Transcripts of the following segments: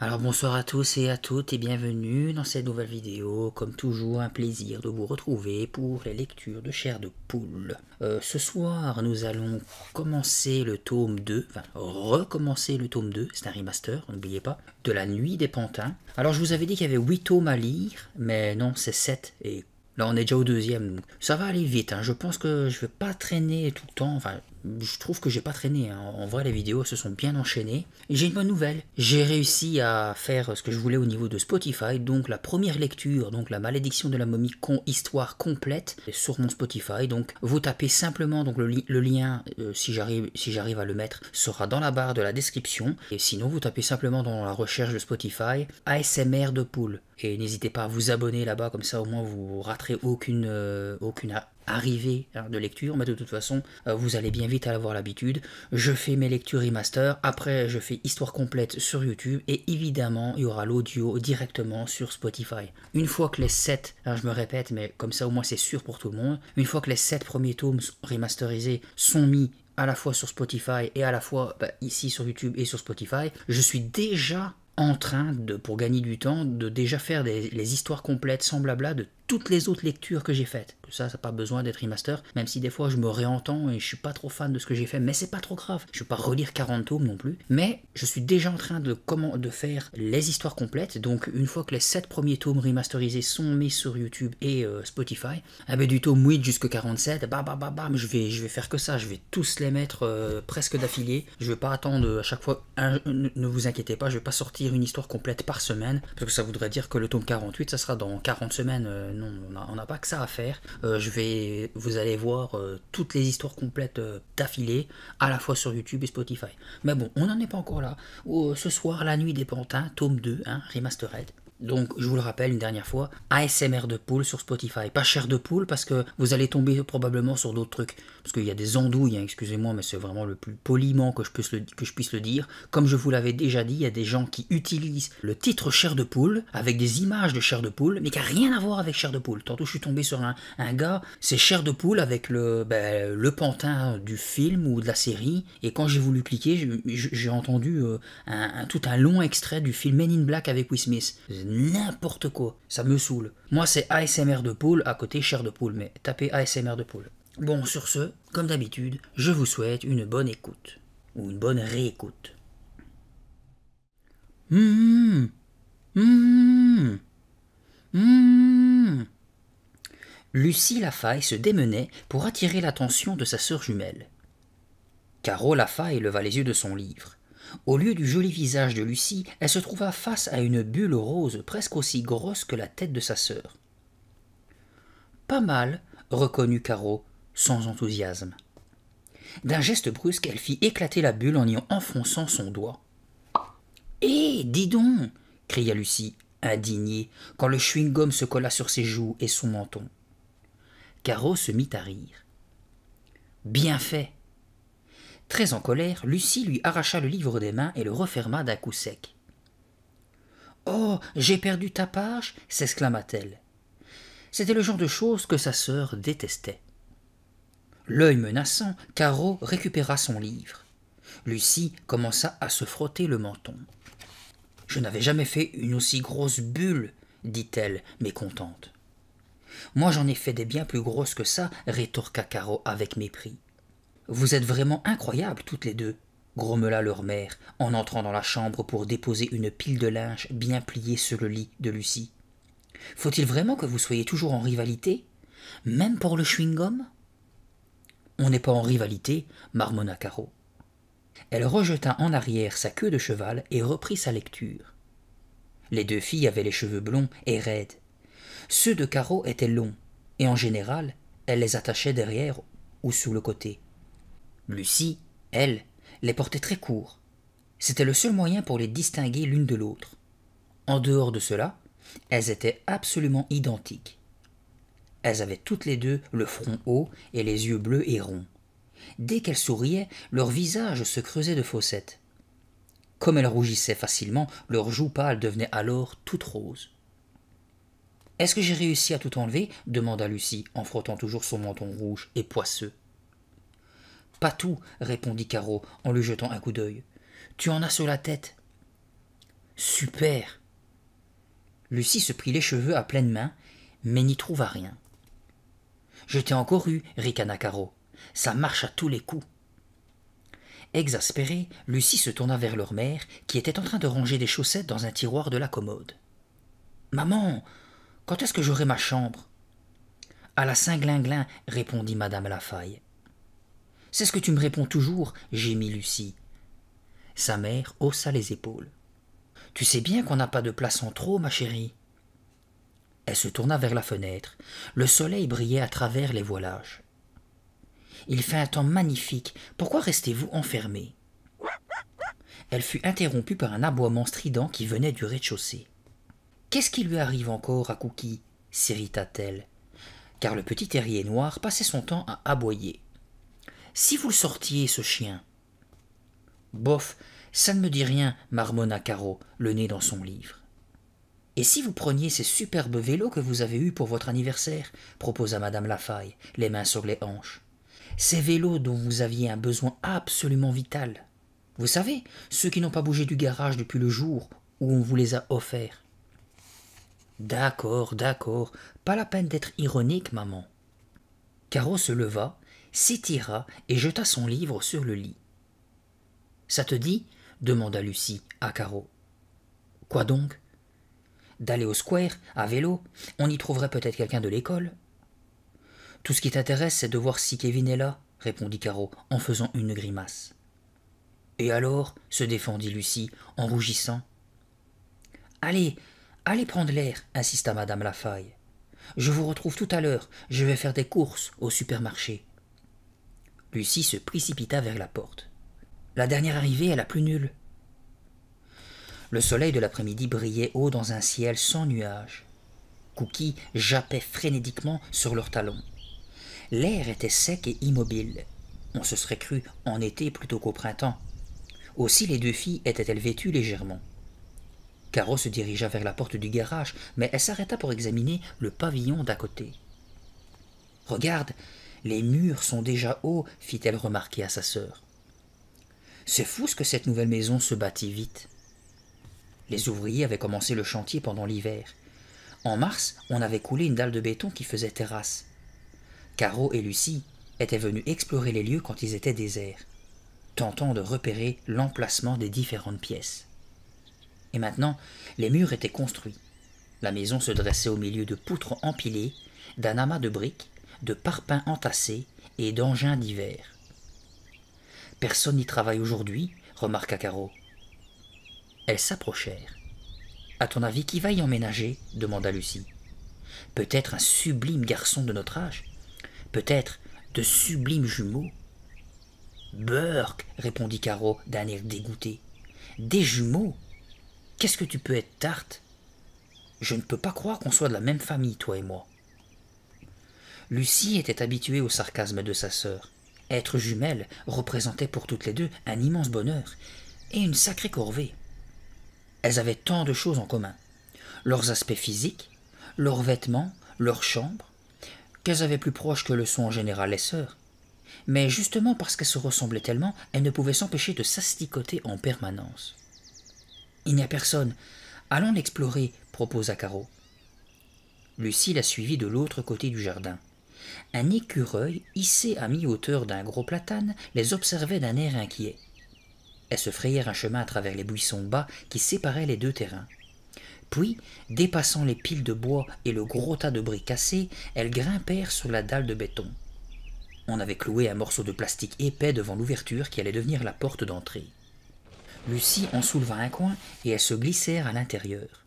Alors bonsoir à tous et à toutes et bienvenue dans cette nouvelle vidéo. Comme toujours, un plaisir de vous retrouver pour les lectures de Chair de Poule. Ce soir, nous allons commencer le tome 2, enfin recommencer le tome 2, c'est un remaster, n'oubliez pas, de La Nuit des Pantins. Alors je vous avais dit qu'il y avait 8 tomes à lire, mais non, c'est 7 et là on est déjà au deuxième, donc ça va aller vite, je pense que je vais pas traîner tout le temps, enfin je trouve que j'ai pas traîné, en vrai les vidéos se sont bien enchaînées. Et j'ai une bonne nouvelle, j'ai réussi à faire ce que je voulais au niveau de Spotify, donc la première lecture, donc la malédiction de la momie histoire complète sur mon Spotify, donc vous tapez simplement donc le lien, si j'arrive à le mettre, sera dans la barre de la description, et sinon vous tapez simplement dans la recherche de Spotify, ASMR de poule, et n'hésitez pas à vous abonner là-bas, comme ça au moins vous raterez aucune arrivée de lecture, mais de toute façon vous allez bien vite à avoir l'habitude. Je fais mes lectures remaster, après je fais histoire complète sur YouTube et évidemment il y aura l'audio directement sur Spotify. Une fois que les 7, je me répète mais comme ça au moins c'est sûr pour tout le monde, une fois que les 7 premiers tomes remasterisés sont mis à la fois sur Spotify et à la fois ici sur YouTube et sur Spotify, je suis déjà en train de, pour gagner du temps, de déjà faire les histoires complètes sans blabla de toutes les autres lectures que j'ai faites. Ça n'a pas besoin d'être remaster, même si des fois je me réentends et je suis pas trop fan de ce que j'ai fait, mais c'est pas trop grave. Je vais pas relire 40 tomes non plus, mais je suis déjà en train de faire les histoires complètes, donc une fois que les 7 premiers tomes remasterisés sont mis sur YouTube et Spotify, du tome 8 jusqu'à 47, bam, je vais faire que ça, je vais tous les mettre presque d'affilée, je vais pas attendre à chaque fois, ne vous inquiétez pas, je vais pas sortir une histoire complète par semaine, parce que ça voudrait dire que le tome 48, ça sera dans 40 semaines, non, on n'a pas que ça à faire. Vous allez voir toutes les histoires complètes d'affilée, à la fois sur YouTube et Spotify. Mais bon, on n'en est pas encore là. Ce soir, La Nuit des Pantins, tome 2, Remastered. Donc, je vous le rappelle une dernière fois, ASMR de poule sur Spotify. Pas Chair de Poule parce que vous allez tomber probablement sur d'autres trucs. Parce qu'il y a des andouilles, excusez-moi, mais c'est vraiment le plus poliment que je puisse le dire. Comme je vous l'avais déjà dit, il y a des gens qui utilisent le titre Chair de Poule avec des images de Chair de Poule, mais qui n'a rien à voir avec Chair de Poule. Tantôt, je suis tombé sur un gars, c'est Chair de Poule avec le pantin du film ou de la série. Et quand j'ai voulu cliquer, j'ai entendu tout un long extrait du film Men in Black avec Will Smith. N'importe quoi, ça me saoule. Moi c'est ASMR de poule, à côté Chair de Poule, mais tapez ASMR de poule. Bon, sur ce, comme d'habitude, je vous souhaite une bonne écoute, ou une bonne réécoute. Lucie Lafaille se démenait pour attirer l'attention de sa sœur jumelle. Caro Lafaille leva les yeux de son livre. Au lieu du joli visage de Lucie, elle se trouva face à une bulle rose presque aussi grosse que la tête de sa sœur. Pas mal, reconnut Caro, sans enthousiasme. D'un geste brusque, elle fit éclater la bulle en y enfonçant son doigt. Hé, dis donc cria Lucie, indignée, quand le chewing-gum se colla sur ses joues et son menton. Caro se mit à rire. Bien fait. Très en colère, Lucie lui arracha le livre des mains et le referma d'un coup sec. « Oh, j'ai perdu ta page » s'exclama-t-elle. C'était le genre de chose que sa sœur détestait. L'œil menaçant, Caro récupéra son livre. Lucie commença à se frotter le menton. « Je n'avais jamais fait une aussi grosse bulle, dit-elle, mécontente. « Moi j'en ai fait des bien plus grosses que ça, rétorqua Caro avec mépris. Vous êtes vraiment incroyables toutes les deux, grommela leur mère en entrant dans la chambre pour déposer une pile de linge bien pliée sur le lit de Lucie. Faut-il vraiment que vous soyez toujours en rivalité, même pour le chewing-gum? On n'est pas en rivalité, marmonna Caro. Elle rejeta en arrière sa queue de cheval et reprit sa lecture. Les deux filles avaient les cheveux blonds et raides. Ceux de Caro étaient longs, et en général, elle les attachait derrière ou sous le côté. Lucie, elle, les portait très courts. C'était le seul moyen pour les distinguer l'une de l'autre. En dehors de cela, elles étaient absolument identiques. Elles avaient toutes les deux le front haut et les yeux bleus et ronds. Dès qu'elles souriaient, leur visage se creusait de fossettes. Comme elles rougissaient facilement, leurs joues pâles devenaient alors toutes roses. « Est-ce que j'ai réussi à tout enlever » demanda Lucie, en frottant toujours son menton rouge et poisseux. « Pas tout, » répondit Caro en lui jetant un coup d'œil. « Tu en as sur la tête. »« Super. Lucie se prit les cheveux à pleine main, mais n'y trouva rien. Je t'ai encore eu, ricana Caro. Ça marche à tous les coups. Exaspérée, Lucie se tourna vers leur mère, qui était en train de ranger des chaussettes dans un tiroir de la commode. Maman, quand est-ce que j'aurai ma chambre? À la Saint-Glinglin, répondit madame Lafaille. C'est ce que tu me réponds toujours, gémit Lucie. Sa mère haussa les épaules. Tu sais bien qu'on n'a pas de place en trop, ma chérie. Elle se tourna vers la fenêtre. Le soleil brillait à travers les voilages. Il fait un temps magnifique. Pourquoi restez-vous enfermés? Elle fut interrompue par un aboiement strident qui venait du rez-de-chaussée. Qu'est-ce qui lui arrive encore à Cookie? S'irrita-t-elle, car le petit terrier noir passait son temps à aboyer. Si vous le sortiez, ce chien. Bof, ça ne me dit rien, marmonna Caro, le nez dans son livre. Et si vous preniez ces superbes vélos que vous avez eus pour votre anniversaire, proposa madame Lafaille, les mains sur les hanches. Ces vélos dont vous aviez un besoin absolument vital. Vous savez, ceux qui n'ont pas bougé du garage depuis le jour où on vous les a offerts. D'accord, pas la peine d'être ironique, maman. Caro se leva, s'étira et jeta son livre sur le lit. Ça te dit? Demanda Lucie à Caro. Quoi donc? D'aller au square, à vélo, on y trouverait peut-être quelqu'un de l'école. Tout ce qui t'intéresse, c'est de voir si Kevin est là, répondit Caro en faisant une grimace. Et alors? Se défendit Lucie en rougissant. Allez prendre l'air, insista madame Lafaille. Je vous retrouve tout à l'heure, je vais faire des courses au supermarché. Lucie se précipita vers la porte. La dernière arrivée est la plus nulle. Le soleil de l'après-midi brillait haut dans un ciel sans nuages. Cookie jappait frénétiquement sur leurs talons. L'air était sec et immobile. On se serait cru en été plutôt qu'au printemps. Aussi les deux filles étaient-elles vêtues légèrement. Caro se dirigea vers la porte du garage, mais elle s'arrêta pour examiner le pavillon d'à côté. « Regarde, les murs sont déjà hauts, fit-elle remarquer à sa sœur. C'est fou ce que cette nouvelle maison se bâtit vite. Les ouvriers avaient commencé le chantier pendant l'hiver. En mars, on avait coulé une dalle de béton qui faisait terrasse. Caro et Lucie étaient venus explorer les lieux quand ils étaient déserts, tentant de repérer l'emplacement des différentes pièces. Et maintenant, les murs étaient construits. La maison se dressait au milieu de poutres empilées, d'un amas de briques, de parpaings entassés et d'engins divers. « Personne n'y travaille aujourd'hui, remarqua Caro. Elles s'approchèrent. « À ton avis, qui va y emménager ?» demanda Lucie. « Peut-être un sublime garçon de notre âge. Peut-être de sublimes jumeaux. »« Burk !» répondit Caro d'un air dégoûté. « Des jumeaux? Qu'est-ce que tu peux être tarte? Je ne peux pas croire qu'on soit de la même famille, toi et moi. » Lucie était habituée au sarcasme de sa sœur. Être jumelle représentait pour toutes les deux un immense bonheur et une sacrée corvée. Elles avaient tant de choses en commun. Leurs aspects physiques, leurs vêtements, leurs chambres, qu'elles avaient plus proches que le sont en général les sœurs. Mais justement parce qu'elles se ressemblaient tellement, elles ne pouvaient s'empêcher de s'asticoter en permanence. « Il n'y a personne. Allons l'explorer, » proposa Caro. Lucie la suivit de l'autre côté du jardin. Un écureuil, hissé à mi-hauteur d'un gros platane, les observait d'un air inquiet. Elles se frayèrent un chemin à travers les buissons bas qui séparaient les deux terrains. Puis, dépassant les piles de bois et le gros tas de briques cassées, elles grimpèrent sur la dalle de béton. On avait cloué un morceau de plastique épais devant l'ouverture qui allait devenir la porte d'entrée. Lucie en souleva un coin et elles se glissèrent à l'intérieur.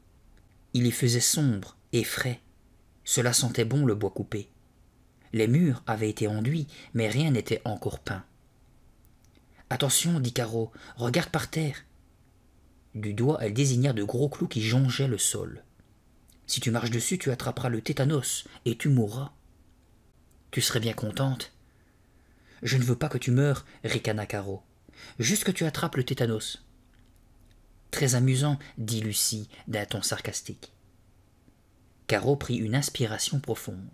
Il y faisait sombre et frais. Cela sentait bon le bois coupé. Les murs avaient été enduits, mais rien n'était encore peint. « Attention, dit Caro, regarde par terre. » Du doigt, elle désigna de gros clous qui jongeaient le sol. « Si tu marches dessus, tu attraperas le tétanos et tu mourras. »« Tu serais bien contente. »« Je ne veux pas que tu meures, ricana Caro. Juste que tu attrapes le tétanos. »« Très amusant, dit Lucie d'un ton sarcastique. Caro prit une inspiration profonde.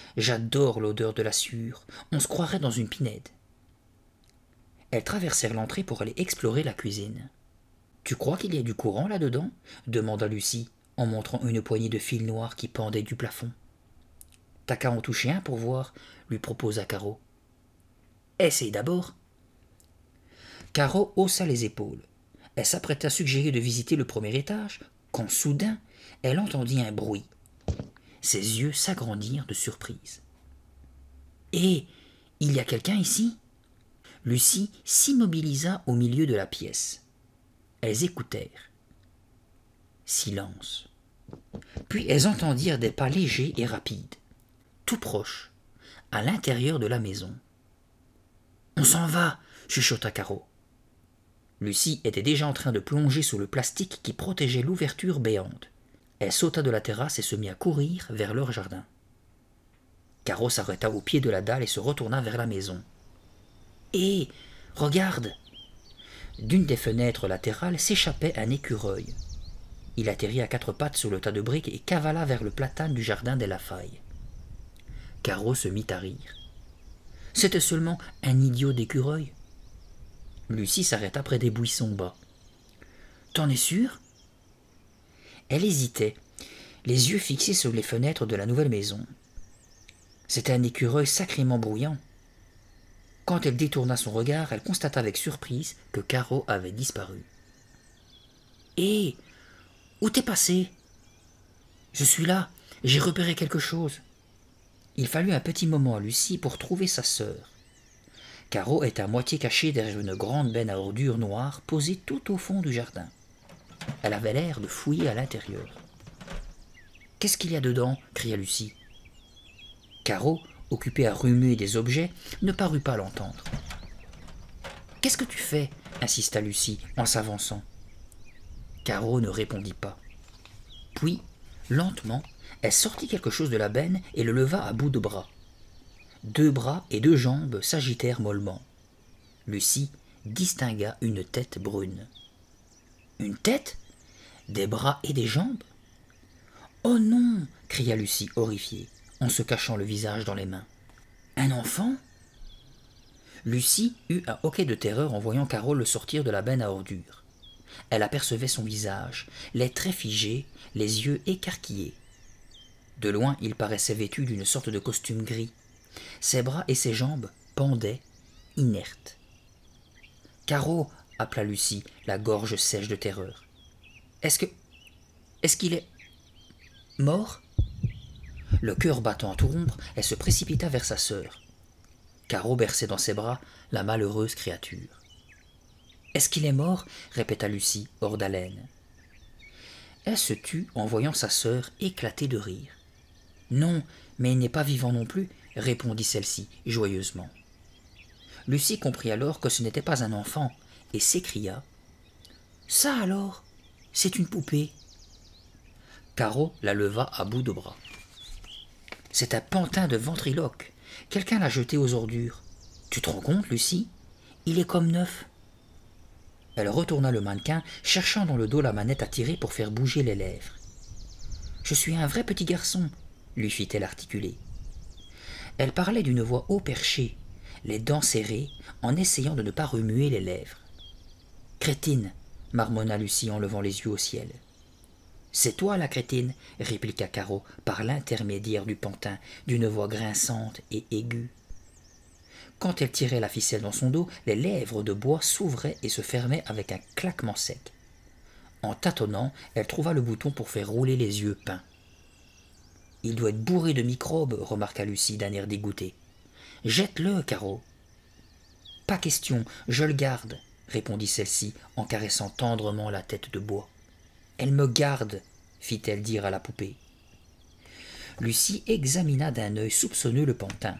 « J'adore l'odeur de la sueur, on se croirait dans une pinède. » Elles traversèrent l'entrée pour aller explorer la cuisine. « Tu crois qu'il y a du courant là-dedans? Demanda Lucie, en montrant une poignée de fil noir qui pendait du plafond. T'as qu'à en toucher un pour voir, lui proposa Caro. Essaye d'abord. Caro haussa les épaules. Elle s'apprêtait à suggérer de visiter le premier étage, quand soudain elle entendit un bruit. Ses yeux s'agrandirent de surprise. « Hé, il y a quelqu'un ici ?» Lucie s'immobilisa au milieu de la pièce. Elles écoutèrent. Silence. Puis elles entendirent des pas légers et rapides, tout proches, à l'intérieur de la maison. « On s'en va !» chuchota Caro. Lucie était déjà en train de plonger sous le plastique qui protégeait l'ouverture béante. Elle sauta de la terrasse et se mit à courir vers leur jardin. Caro s'arrêta au pied de la dalle et se retourna vers la maison. « Hé, regarde !» D'une des fenêtres latérales s'échappait un écureuil. Il atterrit à quatre pattes sur le tas de briques et cavala vers le platane du jardin des Lafaille. Caro se mit à rire. C'était seulement un idiot d'écureuil. Lucie s'arrêta près des buissons bas. « T'en es sûre ?» Elle hésitait, les yeux fixés sur les fenêtres de la nouvelle maison. C'était un écureuil sacrément bruyant. Quand elle détourna son regard, elle constata avec surprise que Caro avait disparu. « Hé, où t'es passé ?»« Je suis là, j'ai repéré quelque chose. » Il fallut un petit moment à Lucie pour trouver sa sœur. Caro était à moitié cachée derrière une grande benne à ordures noires posée tout au fond du jardin. Elle avait l'air de fouiller à l'intérieur. « Qu'est-ce qu'il y a dedans ?» cria Lucie. Caro, occupée à remuer des objets, ne parut pas l'entendre. « Qu'est-ce que tu fais ?» insista Lucie en s'avançant. Caro ne répondit pas. Puis, lentement, elle sortit quelque chose de la benne et le leva à bout de bras. 2 bras et 2 jambes s'agitèrent mollement. Lucie distingua une tête brune. « Une tête? Des bras et des jambes ?»« Oh non !» cria Lucie horrifiée, en se cachant le visage dans les mains. « Un enfant ?» Lucie eut un hoquet de terreur en voyant Carole sortir de la benne à ordures. Elle apercevait son visage, les traits figés, les yeux écarquillés. De loin, il paraissait vêtu d'une sorte de costume gris. Ses bras et ses jambes pendaient, inertes. « Caro !» appela Lucie, la gorge sèche de terreur. « Est-ce qu'il est mort ?» Le cœur battant à tout rompre, elle se précipita vers sa sœur. Caro berçait dans ses bras la malheureuse créature. « Est-ce qu'il est mort ?» répéta Lucie, hors d'haleine. Elle se tut en voyant sa sœur éclater de rire. « Non, mais il n'est pas vivant non plus, » répondit celle-ci joyeusement. Lucie comprit alors que ce n'était pas un enfant et s'écria « Ça alors, c'est une poupée !» Caro la leva à bout de bras. « C'est un pantin de ventriloque. Quelqu'un l'a jeté aux ordures. Tu te rends compte, Lucie? Il est comme neuf. » Elle retourna le mannequin, cherchant dans le dos la manette à tirer pour faire bouger les lèvres. « Je suis un vrai petit garçon, » lui fit-elle articuler. Elle parlait d'une voix haut perchée, les dents serrées, en essayant de ne pas remuer les lèvres. « Crétine !» marmonna Lucie en levant les yeux au ciel. « C'est toi la crétine !» répliqua Caro par l'intermédiaire du pantin, d'une voix grinçante et aiguë. Quand elle tirait la ficelle dans son dos, les lèvres de bois s'ouvraient et se fermaient avec un claquement sec. En tâtonnant, elle trouva le bouton pour faire rouler les yeux peints. « Il doit être bourré de microbes, » remarqua Lucie d'un air dégoûté. « Jette-le, Caro. »« Pas question, je le garde, » répondit celle-ci en caressant tendrement la tête de bois. « Elle me garde, » fit-elle dire à la poupée. Lucie examina d'un œil soupçonneux le pantin.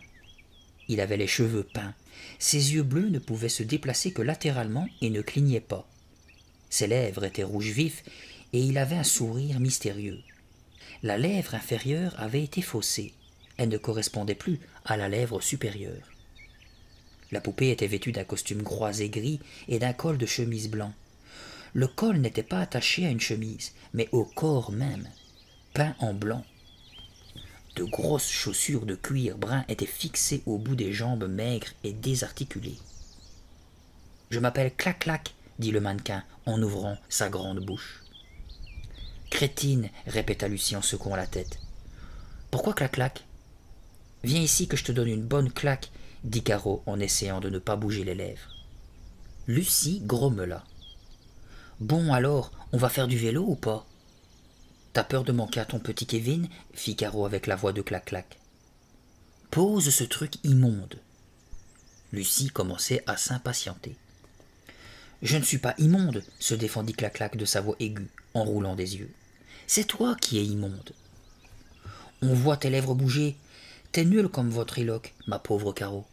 Il avait les cheveux peints, ses yeux bleus ne pouvaient se déplacer que latéralement et ne clignaient pas. Ses lèvres étaient rouges vifs et il avait un sourire mystérieux. La lèvre inférieure avait été faussée, elle ne correspondait plus à la lèvre supérieure. La poupée était vêtue d'un costume croisé gris et d'un col de chemise blanc. Le col n'était pas attaché à une chemise, mais au corps même, peint en blanc. De grosses chaussures de cuir brun étaient fixées au bout des jambes maigres et désarticulées. « Je m'appelle Clac-Clac, » dit le mannequin en ouvrant sa grande bouche. Crétine, répéta Lucie en secouant la tête. Pourquoi clac-clac? Viens ici que je te donne une bonne claque, dit Caro en essayant de ne pas bouger les lèvres. Lucie grommela. Bon alors, on va faire du vélo ou pas? T'as peur de manquer à ton petit Kevin? Fit Caro avec la voix de clac-clac. Pose ce truc immonde. Lucie commençait à s'impatienter. Je ne suis pas immonde, se défendit clac-clac de sa voix aiguë, en roulant des yeux. C'est toi qui es immonde. On voit tes lèvres bouger. T'es nulle comme votre éloque, ma pauvre Caro.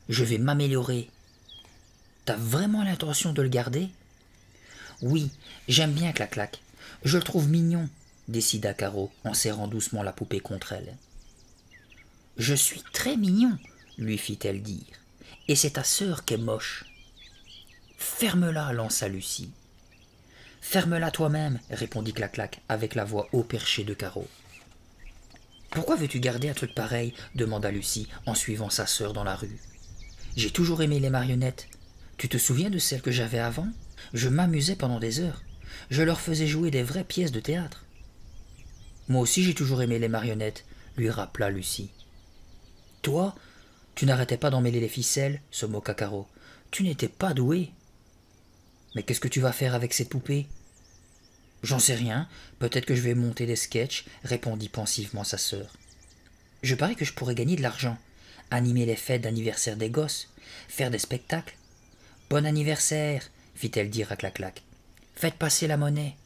Je vais m'améliorer. T'as vraiment l'intention de le garder? Oui, j'aime bien clac-clac. Je le trouve mignon, décida Caro en serrant doucement la poupée contre elle. Je suis très mignon, lui fit-elle dire, et c'est ta sœur qui est moche. Ferme-la, lança Lucie. Ferme-la toi-même, répondit Clac-Clac avec la voix haut perchée de Caro. Pourquoi veux-tu garder un truc pareil? Demanda Lucie en suivant sa sœur dans la rue. J'ai toujours aimé les marionnettes. Tu te souviens de celles que j'avais avant? Je m'amusais pendant des heures. Je leur faisais jouer des vraies pièces de théâtre. Moi aussi j'ai toujours aimé les marionnettes, lui rappela Lucie. Toi, tu n'arrêtais pas d'emmêler les ficelles, se moqua Caro. Tu n'étais pas doué. Mais qu'est-ce que tu vas faire avec cette poupée? J'en sais rien, peut-être que je vais monter des sketchs, répondit pensivement sa sœur. Je parie que je pourrais gagner de l'argent, animer les fêtes d'anniversaire des gosses, faire des spectacles. Bon anniversaire, fit-elle dire à Clac-Clac. Faites passer la monnaie.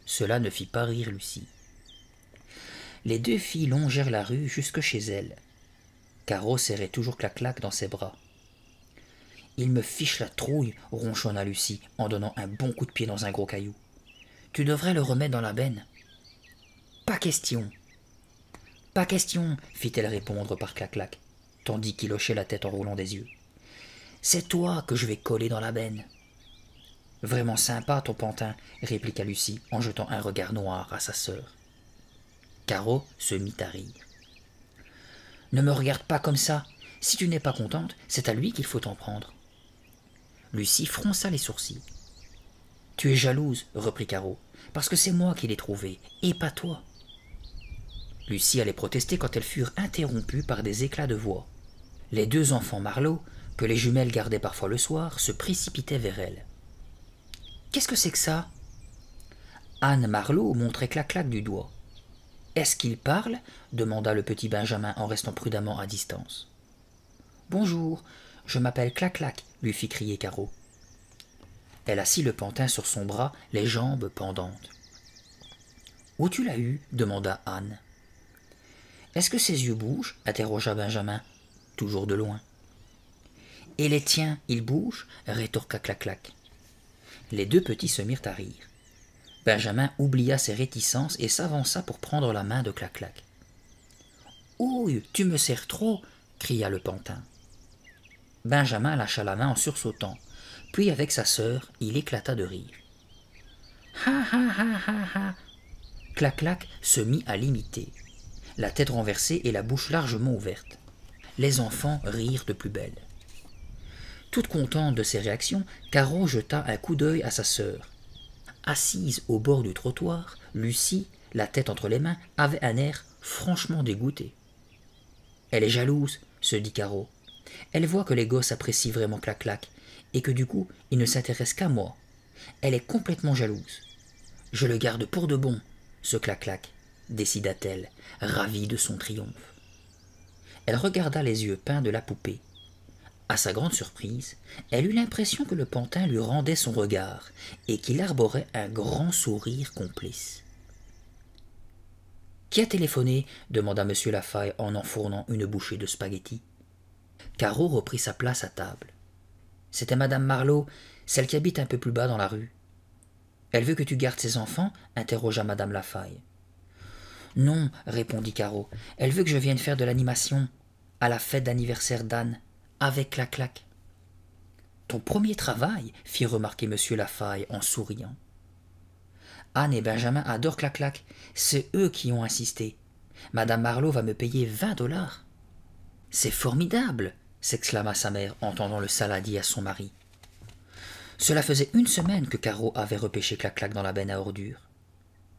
Cela ne fit pas rire Lucie. Les deux filles longèrent la rue jusque chez elles. Caro serrait toujours Clac-Clac dans ses bras. Il me fiche la trouille, ronchonna Lucie en donnant un bon coup de pied dans un gros caillou. Tu devrais le remettre dans la benne. Pas question. Pas question, fit-elle répondre par Clac-Clac, tandis qu'il hochait la tête en roulant des yeux. C'est toi que je vais coller dans la benne. Vraiment sympa ton pantin, répliqua Lucie en jetant un regard noir à sa sœur. Caro se mit à rire. Ne me regarde pas comme ça. Si tu n'es pas contente, c'est à lui qu'il faut t'en prendre. Lucie fronça les sourcils. Tu es jalouse, reprit Caro, parce que c'est moi qui l'ai trouvé, et pas toi. Lucie allait protester quand elles furent interrompues par des éclats de voix. Les deux enfants Marlowe, que les jumelles gardaient parfois le soir, se précipitaient vers elles. Qu'est-ce que c'est que ça? Anne Marlowe montrait Clac-Clac du doigt. Est-ce qu'il parle? Demanda le petit Benjamin en restant prudemment à distance. Bonjour, je m'appelle Clac-Clac, lui fit crier Caro. Elle assit le pantin sur son bras, les jambes pendantes. Où tu l'as eu? Demanda Anne. Est-ce que ses yeux bougent? Interrogea Benjamin, toujours de loin. Et les tiens, ils bougent? Rétorqua Clac-Clac. Les deux petits se mirent à rire. Benjamin oublia ses réticences et s'avança pour prendre la main de Clac-Clac. « Ouille, tu me serres trop !» cria le pantin. Benjamin lâcha la main en sursautant, puis avec sa sœur, il éclata de rire. « Ha ha ha ha ha !» Clac-Clac se mit à l'imiter, la tête renversée et la bouche largement ouverte. Les enfants rirent de plus belle. Toute contente de ses réactions, Caro jeta un coup d'œil à sa sœur. Assise au bord du trottoir, Lucie, la tête entre les mains, avait un air franchement dégoûté. « Elle est jalouse, » se dit Caro. « Elle voit que les gosses apprécient vraiment Clac-Clac, et que du coup, ils ne s'intéressent qu'à moi. Elle est complètement jalouse. Je le garde pour de bon, ce Clac-Clac, décida-t-elle, ravie de son triomphe. Elle regarda les yeux peints de la poupée. À sa grande surprise, elle eut l'impression que le pantin lui rendait son regard et qu'il arborait un grand sourire complice. « Qui a téléphoné ?» demanda M. Lafaille en enfournant une bouchée de spaghettis. Caro reprit sa place à table. « C'était Madame Marlowe, celle qui habite un peu plus bas dans la rue. »« Elle veut que tu gardes ses enfants ?» interrogea Madame Lafaille. « Non, » répondit Caro, « elle veut que je vienne faire de l'animation à la fête d'anniversaire d'Anne. » Avec Clac-Clac. « Ton premier travail ?» fit remarquer M. Lafaille en souriant. « Anne et Benjamin adorent Clac-Clac. C'est eux qui ont insisté. Madame Marlowe va me payer 20 $. »« C'est formidable !» s'exclama sa mère en tendant le saladier à son mari. Cela faisait une semaine que Caro avait repêché Clac-Clac dans la benne à ordures.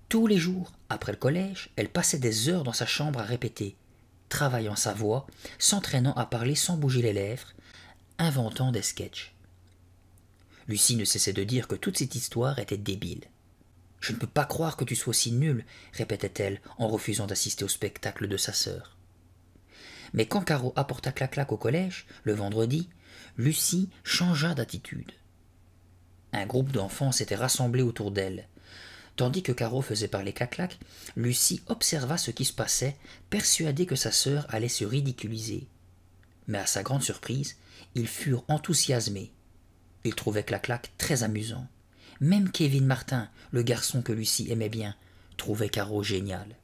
Tous les jours, après le collège, elle passait des heures dans sa chambre à répéter, travaillant sa voix, s'entraînant à parler sans bouger les lèvres, inventant des sketchs. Lucie ne cessait de dire que toute cette histoire était débile. « Je ne peux pas croire que tu sois aussi nulle, répétait-elle en refusant d'assister au spectacle de sa sœur. Mais quand Caro apporta Clac-Clac au collège, le vendredi, Lucie changea d'attitude. Un groupe d'enfants s'était rassemblé autour d'elle. Tandis que Caro faisait parler Clac-Clac, Lucie observa ce qui se passait, persuadée que sa sœur allait se ridiculiser. Mais à sa grande surprise, ils furent enthousiasmés. Ils trouvaient Clac-Clac très amusant. Même Kevin Martin, le garçon que Lucie aimait bien, trouvait Caro génial.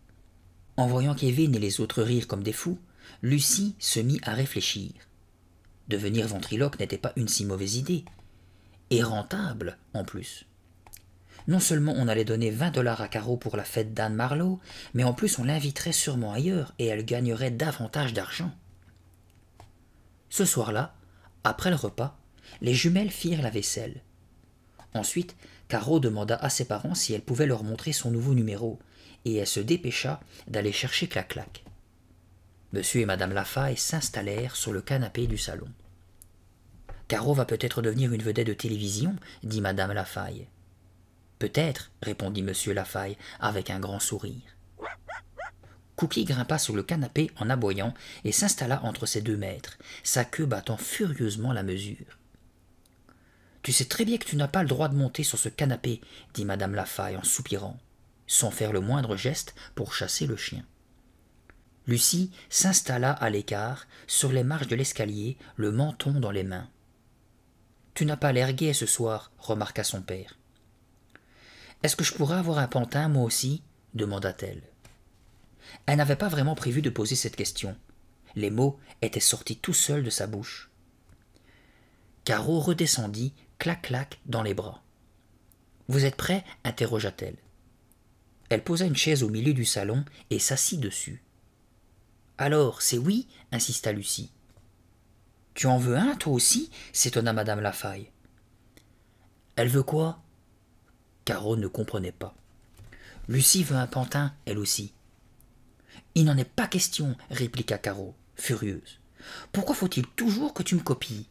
En voyant Kevin et les autres rire comme des fous, Lucie se mit à réfléchir. Devenir ventriloque n'était pas une si mauvaise idée, et rentable en plus. Non seulement on allait donner 20 $ à Caro pour la fête d'Anne Marlowe, mais en plus on l'inviterait sûrement ailleurs et elle gagnerait davantage d'argent. Ce soir-là, après le repas, les jumelles firent la vaisselle. Ensuite, Caro demanda à ses parents si elle pouvait leur montrer son nouveau numéro, et elle se dépêcha d'aller chercher Clac-Clac. Monsieur et madame Lafaille s'installèrent sur le canapé du salon. « Caro va peut-être devenir une vedette de télévision, dit madame Lafaille. « Peut-être, répondit monsieur Lafaille avec un grand sourire. Cookie grimpa sur le canapé en aboyant et s'installa entre ses 2 maîtres, sa queue battant furieusement la mesure. « Tu sais très bien que tu n'as pas le droit de monter sur ce canapé, dit madame Lafaille en soupirant, sans faire le moindre geste pour chasser le chien. Lucie s'installa à l'écart, sur les marches de l'escalier, le menton dans les mains. « Tu n'as pas l'air gai ce soir, remarqua son père. « Est-ce que je pourrais avoir un pantin, moi aussi ?» demanda-t-elle. Elle n'avait pas vraiment prévu de poser cette question. Les mots étaient sortis tout seuls de sa bouche. Caro redescendit, clac-clac, dans les bras. « Vous êtes prêt ?» interrogea-t-elle. Elle posa une chaise au milieu du salon et s'assit dessus. « Alors, c'est oui ?» insista Lucie. « Tu en veux un, toi aussi ?» s'étonna madame Lafaille. « Elle veut quoi ?» Caro ne comprenait pas. « Lucie veut un pantin, elle aussi. »« Il n'en est pas question, » répliqua Caro, furieuse. « Pourquoi faut-il toujours que tu me copies ?»«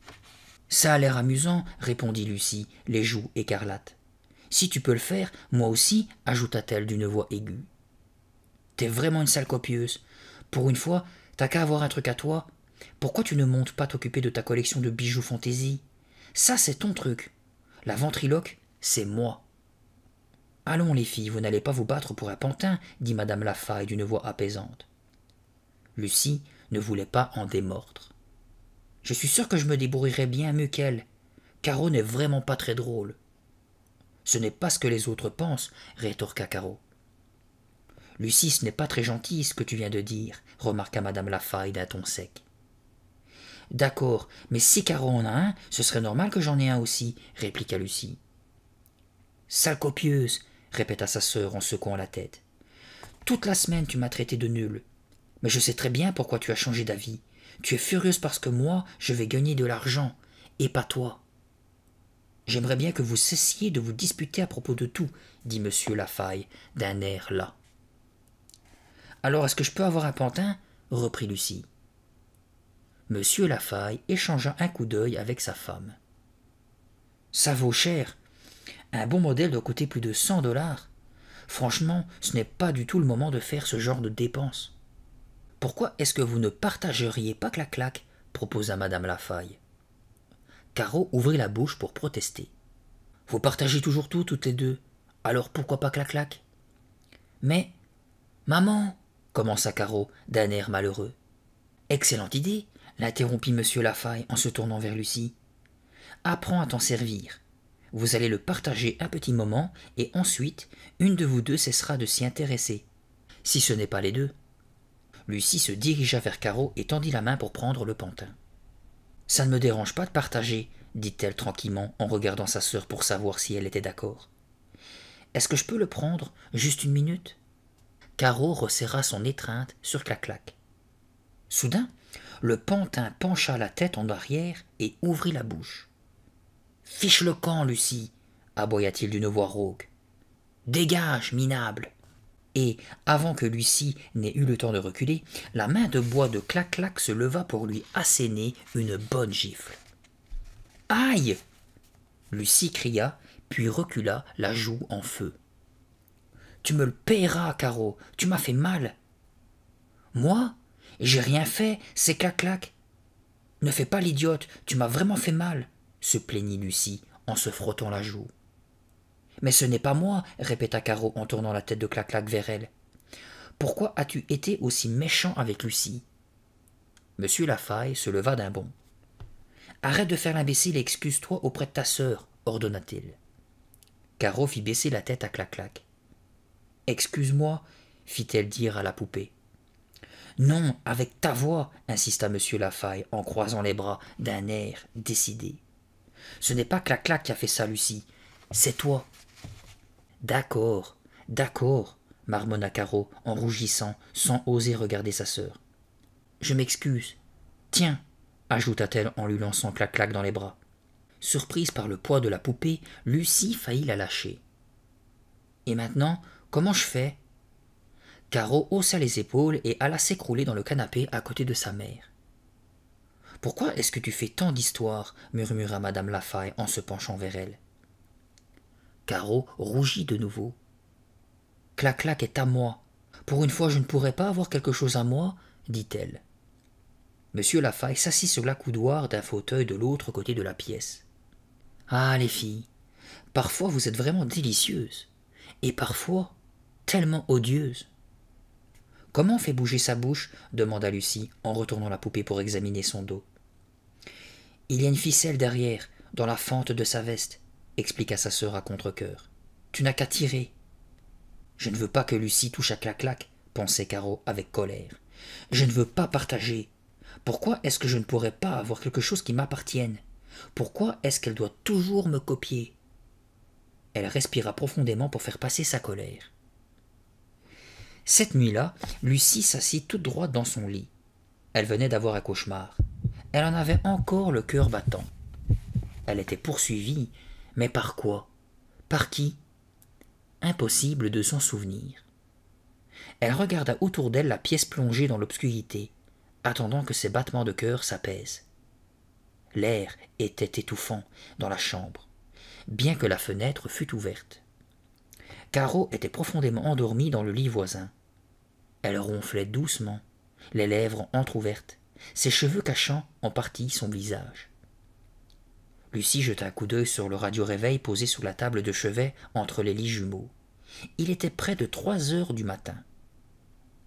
Ça a l'air amusant, » répondit Lucie, les joues écarlates. « Si tu peux le faire, moi aussi, » ajouta-t-elle d'une voix aiguë. « T'es vraiment une sale copieuse. Pour une fois, t'as qu'à avoir un truc à toi. Pourquoi tu ne montes pas t'occuper de ta collection de bijoux fantaisie? Ça, c'est ton truc. La ventriloque, c'est moi. » « Allons, les filles, vous n'allez pas vous battre pour un pantin, » dit madame Lafaille d'une voix apaisante. Lucie ne voulait pas en démordre. « Je suis sûre que je me débrouillerais bien mieux qu'elle. Caro n'est vraiment pas très drôle. »« Ce n'est pas ce que les autres pensent, » rétorqua Caro. « Lucie, ce n'est pas très gentil ce que tu viens de dire, » remarqua madame Lafaille d'un ton sec. « D'accord, mais si Caro en a un, ce serait normal que j'en ai un aussi, » répliqua Lucie. « Sale copieuse !» répéta sa sœur en secouant la tête. « Toute la semaine tu m'as traité de nulle. Mais je sais très bien pourquoi tu as changé d'avis. Tu es furieuse parce que moi, je vais gagner de l'argent, et pas toi. »« J'aimerais bien que vous cessiez de vous disputer à propos de tout, » dit monsieur Lafaille d'un air las. « Alors est-ce que je peux avoir un pantin ?» reprit Lucie. Monsieur Lafaille échangea un coup d'œil avec sa femme. « Ça vaut cher. Un bon modèle doit coûter plus de 100 $. Franchement, ce n'est pas du tout le moment de faire ce genre de dépenses. Pourquoi est-ce que vous ne partageriez pas Clac-Clac ?» proposa madame Lafaille. Caro ouvrit la bouche pour protester. « Vous partagez toujours tout, toutes les deux. Alors pourquoi pas Clac-Clac ?»« Mais, maman !» commença Caro d'un air malheureux. « Excellente idée !» l'interrompit monsieur Lafaille en se tournant vers Lucie. « Apprends à t'en servir. Vous allez le partager un petit moment, et ensuite, une de vous deux cessera de s'y intéresser. Si ce n'est pas les deux. » Lucie se dirigea vers Caro et tendit la main pour prendre le pantin. « Ça ne me dérange pas de partager, » dit-elle tranquillement en regardant sa sœur pour savoir si elle était d'accord. « Est-ce que je peux le prendre, juste une minute ?» Caro resserra son étreinte sur Clac-Clac. Soudain, le pantin pencha la tête en arrière et ouvrit la bouche. Fiche le camp, Lucie, aboya-t-il d'une voix rauque. Dégage, minable. Et, avant que Lucie n'ait eu le temps de reculer, la main de bois de Clac-Clac se leva pour lui asséner une bonne gifle. Aïe! Lucie cria, puis recula, la joue en feu. Tu me le payeras, Caro, tu m'as fait mal. Moi? J'ai rien fait, c'est Clac-Clac. Ne fais pas l'idiote, tu m'as vraiment fait mal, se plaignit Lucie en se frottant la joue. Mais ce n'est pas moi, répéta Caro en tournant la tête de Clac-Clac vers elle. Pourquoi as-tu été aussi méchant avec Lucie? Monsieur Lafaille se leva d'un bond. Arrête de faire l'imbécile et excuse-toi auprès de ta sœur, ordonna-t-il. Caro fit baisser la tête à Clac-Clac. Excuse-moi, fit-elle dire à la poupée. Non, avec ta voix, insista monsieur Lafaille en croisant les bras d'un air décidé. Ce n'est pas Clac-Clac qui a fait ça, Lucie, c'est toi. D'accord, d'accord, marmonna Caro en rougissant sans oser regarder sa sœur. Je m'excuse. Tiens, ajouta-t-elle en lui lançant Clac-Clac dans les bras. Surprise par le poids de la poupée, Lucie faillit la lâcher. Et maintenant, comment je fais? Caro haussa les épaules et alla s'écrouler dans le canapé à côté de sa mère. Pourquoi est-ce que tu fais tant d'histoires? Murmura madame Lafaille en se penchant vers elle. Caro rougit de nouveau. Clac-Clac est à moi. Pour une fois, je ne pourrais pas avoir quelque chose à moi, dit-elle. Monsieur Lafaille s'assit sur l'accoudoir d'un fauteuil de l'autre côté de la pièce. Ah, les filles, parfois vous êtes vraiment délicieuses, et parfois tellement odieuses. Comment fait bouger sa bouche? Demanda Lucie en retournant la poupée pour examiner son dos. Il y a une ficelle derrière, dans la fente de sa veste, expliqua sa sœur à contre-cœur. Tu n'as qu'à tirer. Je ne veux pas que Lucie touche à Clac-Clac, pensait Caro avec colère. Je ne veux pas partager. Pourquoi est-ce que je ne pourrais pas avoir quelque chose qui m'appartienne? Pourquoi est-ce qu'elle doit toujours me copier? Elle respira profondément pour faire passer sa colère. Cette nuit-là, Lucie s'assit toute droite dans son lit. Elle venait d'avoir un cauchemar. Elle en avait encore le cœur battant. Elle était poursuivie, mais par quoi? Par qui? Impossible de s'en souvenir. Elle regarda autour d'elle la pièce plongée dans l'obscurité, attendant que ses battements de cœur s'apaisent. L'air était étouffant dans la chambre, bien que la fenêtre fût ouverte. Caro était profondément endormie dans le lit voisin. Elle ronflait doucement, les lèvres entr'ouvertes, ses cheveux cachant en partie son visage. Lucie jeta un coup d'œil sur le radio-réveil posé sur la table de chevet entre les lits jumeaux. Il était près de 3 heures du matin.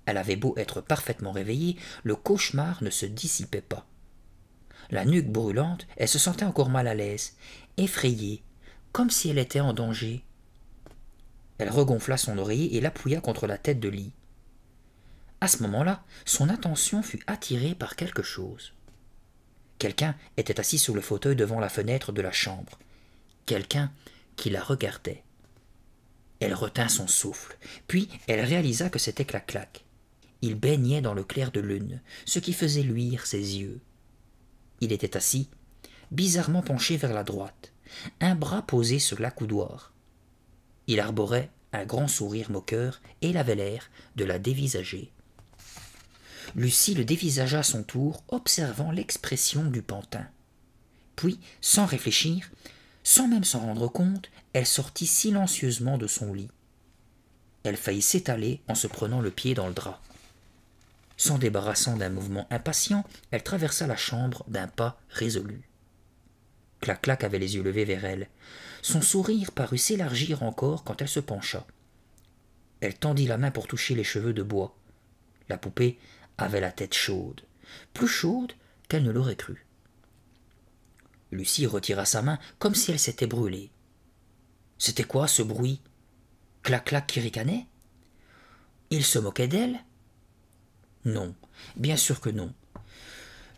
Elle avait beau être parfaitement réveillée, le cauchemar ne se dissipait pas. La nuque brûlante, elle se sentait encore mal à l'aise, effrayée, comme si elle était en danger. Elle regonfla son oreiller et l'appuya contre la tête de lit. À ce moment-là, son attention fut attirée par quelque chose. Quelqu'un était assis sur le fauteuil devant la fenêtre de la chambre. Quelqu'un qui la regardait. Elle retint son souffle, puis elle réalisa que c'était Clac-Clac. Il baignait dans le clair de lune, ce qui faisait luire ses yeux. Il était assis, bizarrement penché vers la droite, un bras posé sur l'accoudoir. Il arborait un grand sourire moqueur et il avait l'air de la dévisager. Lucie le dévisagea à son tour, observant l'expression du pantin. Puis, sans réfléchir, sans même s'en rendre compte, elle sortit silencieusement de son lit. Elle faillit s'étaler en se prenant le pied dans le drap. S'en débarrassant d'un mouvement impatient, elle traversa la chambre d'un pas résolu. Clac-Clac avait les yeux levés vers elle. Son sourire parut s'élargir encore quand elle se pencha. Elle tendit la main pour toucher les cheveux de bois. La poupée avait la tête chaude, plus chaude qu'elle ne l'aurait cru. Lucie retira sa main comme si elle s'était brûlée. C'était quoi ce bruit? Clac-Clac qui ricanait? Il se moquait d'elle? Non, bien sûr que non.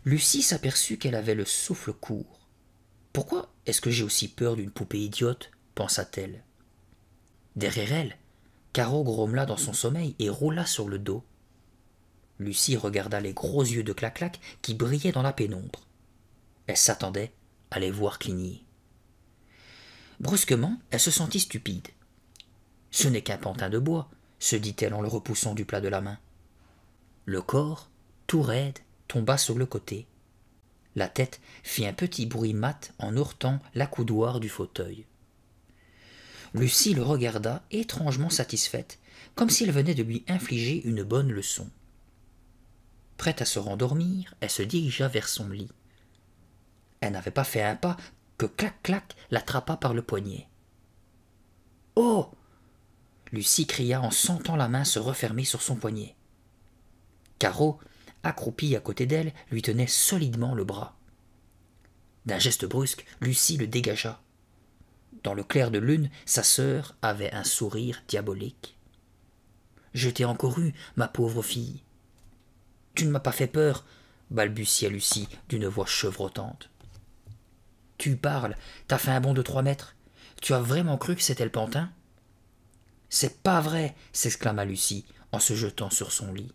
Lucie s'aperçut qu'elle avait le souffle court. Pourquoi est-ce que j'ai aussi peur d'une poupée idiote? Pensa-t-elle. Derrière elle, Caro grommela dans son sommeil et roula sur le dos. Lucie regarda les gros yeux de Clac-Clac qui brillaient dans la pénombre. Elle s'attendait à les voir cligner. Brusquement, elle se sentit stupide. « Ce n'est qu'un pantin de bois, » se dit-elle en le repoussant du plat de la main. Le corps, tout raide, tomba sur le côté. La tête fit un petit bruit mat en heurtant l'accoudoir du fauteuil. Lucie le regarda étrangement satisfaite, comme si elle venait de lui infliger une bonne leçon. Prête à se rendormir, elle se dirigea vers son lit. Elle n'avait pas fait un pas que clac-clac l'attrapa par le poignet. « Oh !» Lucie cria en sentant la main se refermer sur son poignet. Caro, accroupie à côté d'elle, lui tenait solidement le bras. D'un geste brusque, Lucie le dégagea. Dans le clair de lune, sa sœur avait un sourire diabolique. « Je t'ai encore eu, ma pauvre fille. »« Tu ne m'as pas fait peur, » balbutia Lucie d'une voix chevrotante. « Tu parles, t'as fait un bond de 3 mètres. Tu as vraiment cru que c'était le pantin ?»« C'est pas vrai !» s'exclama Lucie en se jetant sur son lit.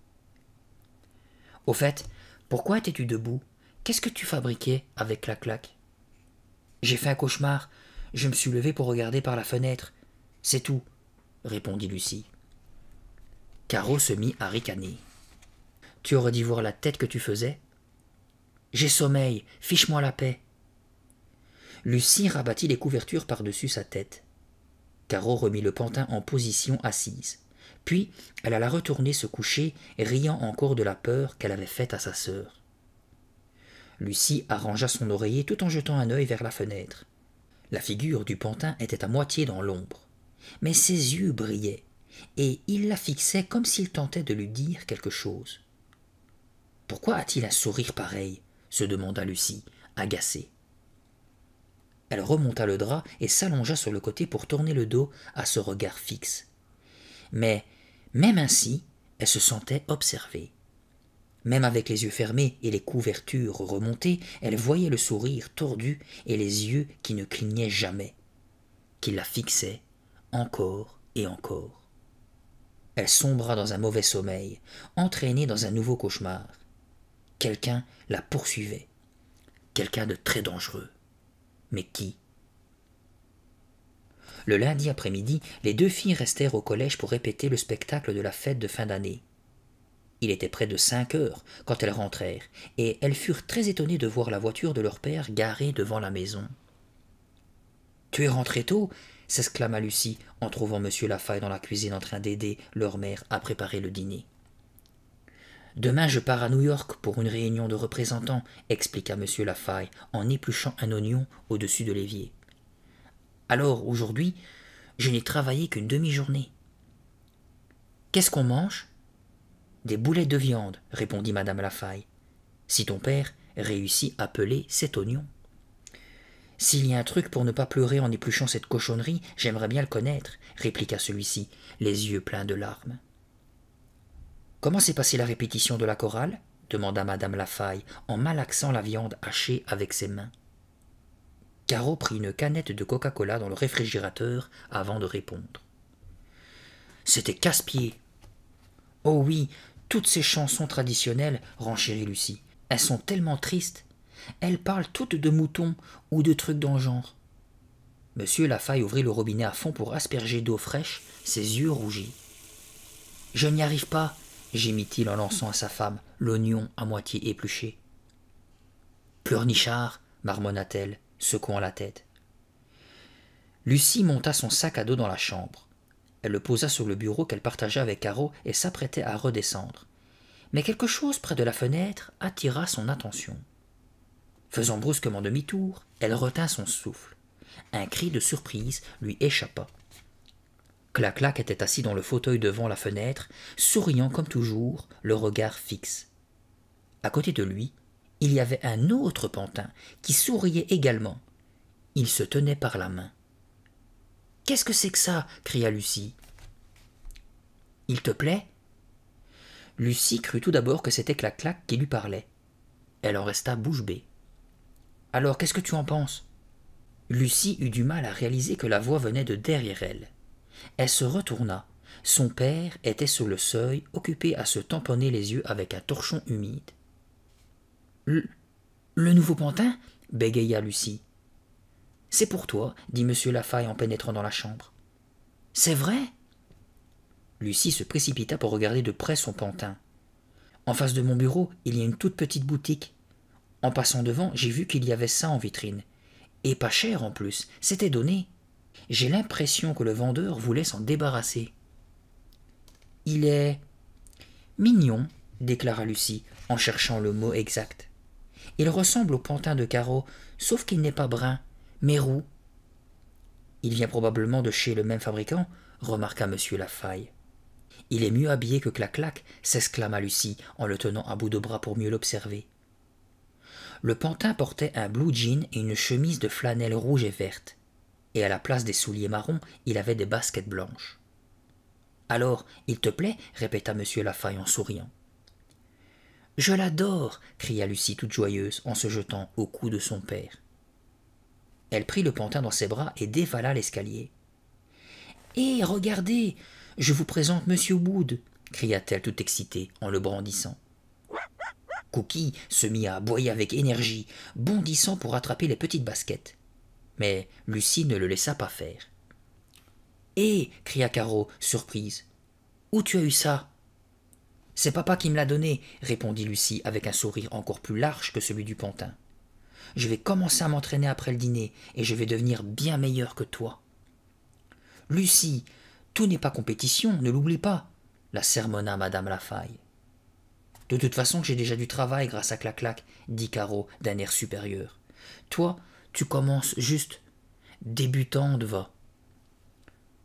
« Au fait, pourquoi étais-tu debout? Qu'est-ce que tu fabriquais avec clac-clac ?»« J'ai fait un cauchemar. Je me suis levée pour regarder par la fenêtre. C'est tout, » répondit Lucie. Caro se mit à ricaner. « Tu aurais dû voir la tête que tu faisais. »« J'ai sommeil, fiche-moi la paix. » Lucie rabattit les couvertures par-dessus sa tête. Caro remit le pantin en position assise. Puis elle alla retourner se coucher, riant encore de la peur qu'elle avait faite à sa sœur. Lucie arrangea son oreiller tout en jetant un œil vers la fenêtre. La figure du pantin était à moitié dans l'ombre, mais ses yeux brillaient, et il la fixait comme s'il tentait de lui dire quelque chose. « Pourquoi a-t-il un sourire pareil ?» se demanda Lucie, agacée. Elle remonta le drap et s'allongea sur le côté pour tourner le dos à ce regard fixe. Mais, même ainsi, elle se sentait observée. Même avec les yeux fermés et les couvertures remontées, elle voyait le sourire tordu et les yeux qui ne clignaient jamais, qui la fixaient encore et encore. Elle sombra dans un mauvais sommeil, entraînée dans un nouveau cauchemar. Quelqu'un la poursuivait, quelqu'un de très dangereux. Mais qui? Le lundi après-midi, les 2 filles restèrent au collège pour répéter le spectacle de la fête de fin d'année. Il était près de 5 heures quand elles rentrèrent, et elles furent très étonnées de voir la voiture de leur père garée devant la maison. « Tu es rentré tôt ?» s'exclama Lucie en trouvant monsieur Lafaille dans la cuisine en train d'aider leur mère à préparer le dîner. « Demain je pars à New York pour une réunion de représentants, » expliqua monsieur Lafaille en épluchant un oignon au-dessus de l'évier. « Alors, aujourd'hui, je n'ai travaillé qu'une demi-journée. »« Qu'est-ce qu'on mange ?»« Des boulettes de viande, » répondit madame Lafaille. « Si ton père réussit à peler cet oignon. »« S'il y a un truc pour ne pas pleurer en épluchant cette cochonnerie, j'aimerais bien le connaître, » répliqua celui-ci, les yeux pleins de larmes. « Comment s'est passée la répétition de la chorale ?» demanda madame Lafaille en malaxant la viande hachée avec ses mains. Caro prit une canette de Coca-Cola dans le réfrigérateur avant de répondre. « C'était casse-pied. »« Oh oui, toutes ces chansons traditionnelles, » renchérit Lucie. « Elles sont tellement tristes. Elles parlent toutes de moutons ou de trucs dans le genre. » Monsieur Lafaille ouvrit le robinet à fond pour asperger d'eau fraîche ses yeux rougis. « Je n'y arrive pas, » gémit-il en lançant à sa femme l'oignon à moitié épluché. « Pleurnichard, » marmonna-t-elle, secouant la tête. Lucie monta son sac à dos dans la chambre. Elle le posa sur le bureau qu'elle partagea avec Caro et s'apprêtait à redescendre. Mais quelque chose près de la fenêtre attira son attention. Faisant brusquement demi-tour, elle retint son souffle. Un cri de surprise lui échappa. Clac-Clac était assis dans le fauteuil devant la fenêtre, souriant comme toujours, le regard fixe. À côté de lui, il y avait un autre pantin qui souriait également. Il se tenait par la main. « Qu'est-ce que c'est que ça ?» cria Lucie. « Il te plaît ?» Lucie crut tout d'abord que c'était Clac-Clac qui lui parlait. Elle en resta bouche bée. « Alors, qu'est-ce que tu en penses ?» Lucie eut du mal à réaliser que la voix venait de derrière elle. Elle se retourna. Son père était sur le seuil, occupé à se tamponner les yeux avec un torchon humide. « Le nouveau pantin ?» bégaya Lucie. « C'est pour toi, dit monsieur Lafaille en pénétrant dans la chambre. C'est vrai? Lucie se précipita pour regarder de près son pantin. En face de mon bureau, il y a une toute petite boutique. En passant devant, j'ai vu qu'il y avait ça en vitrine. Et pas cher en plus, c'était donné. J'ai l'impression que le vendeur voulait s'en débarrasser. Il est mignon, déclara Lucie, en cherchant le mot exact. Il ressemble au pantin de Caro, sauf qu'il n'est pas brun, mais roux. Il vient probablement de chez le même fabricant, remarqua monsieur Lafaille. Il est mieux habillé que Clac-Clac, s'exclama Lucie en le tenant à bout de bras pour mieux l'observer. Le pantin portait un blue jean et une chemise de flanelle rouge et verte, et à la place des souliers marrons, il avait des baskets blanches. « Alors, il te plaît » répéta monsieur Lafaille en souriant. « Je l'adore » cria Lucie toute joyeuse en se jetant au cou de son père. Elle prit le pantin dans ses bras et dévala l'escalier. « Hé, regardez, je vous présente monsieur Wood » cria-t-elle toute excitée en le brandissant. Cookie se mit à aboyer avec énergie, bondissant pour attraper les petites baskets. Mais Lucie ne le laissa pas faire. « Hé » cria Caro, surprise. « Où tu as eu ça ?»« C'est papa qui me l'a donné » répondit Lucie avec un sourire encore plus large que celui du pantin. « Je vais commencer à m'entraîner après le dîner et je vais devenir bien meilleure que toi. »« Lucie, tout n'est pas compétition, ne l'oublie pas » la sermonna madame Lafaille. « De toute façon, j'ai déjà du travail grâce à Clac-Clac » dit Caro d'un air supérieur. « Toi, tu commences juste. Débutante, va. »«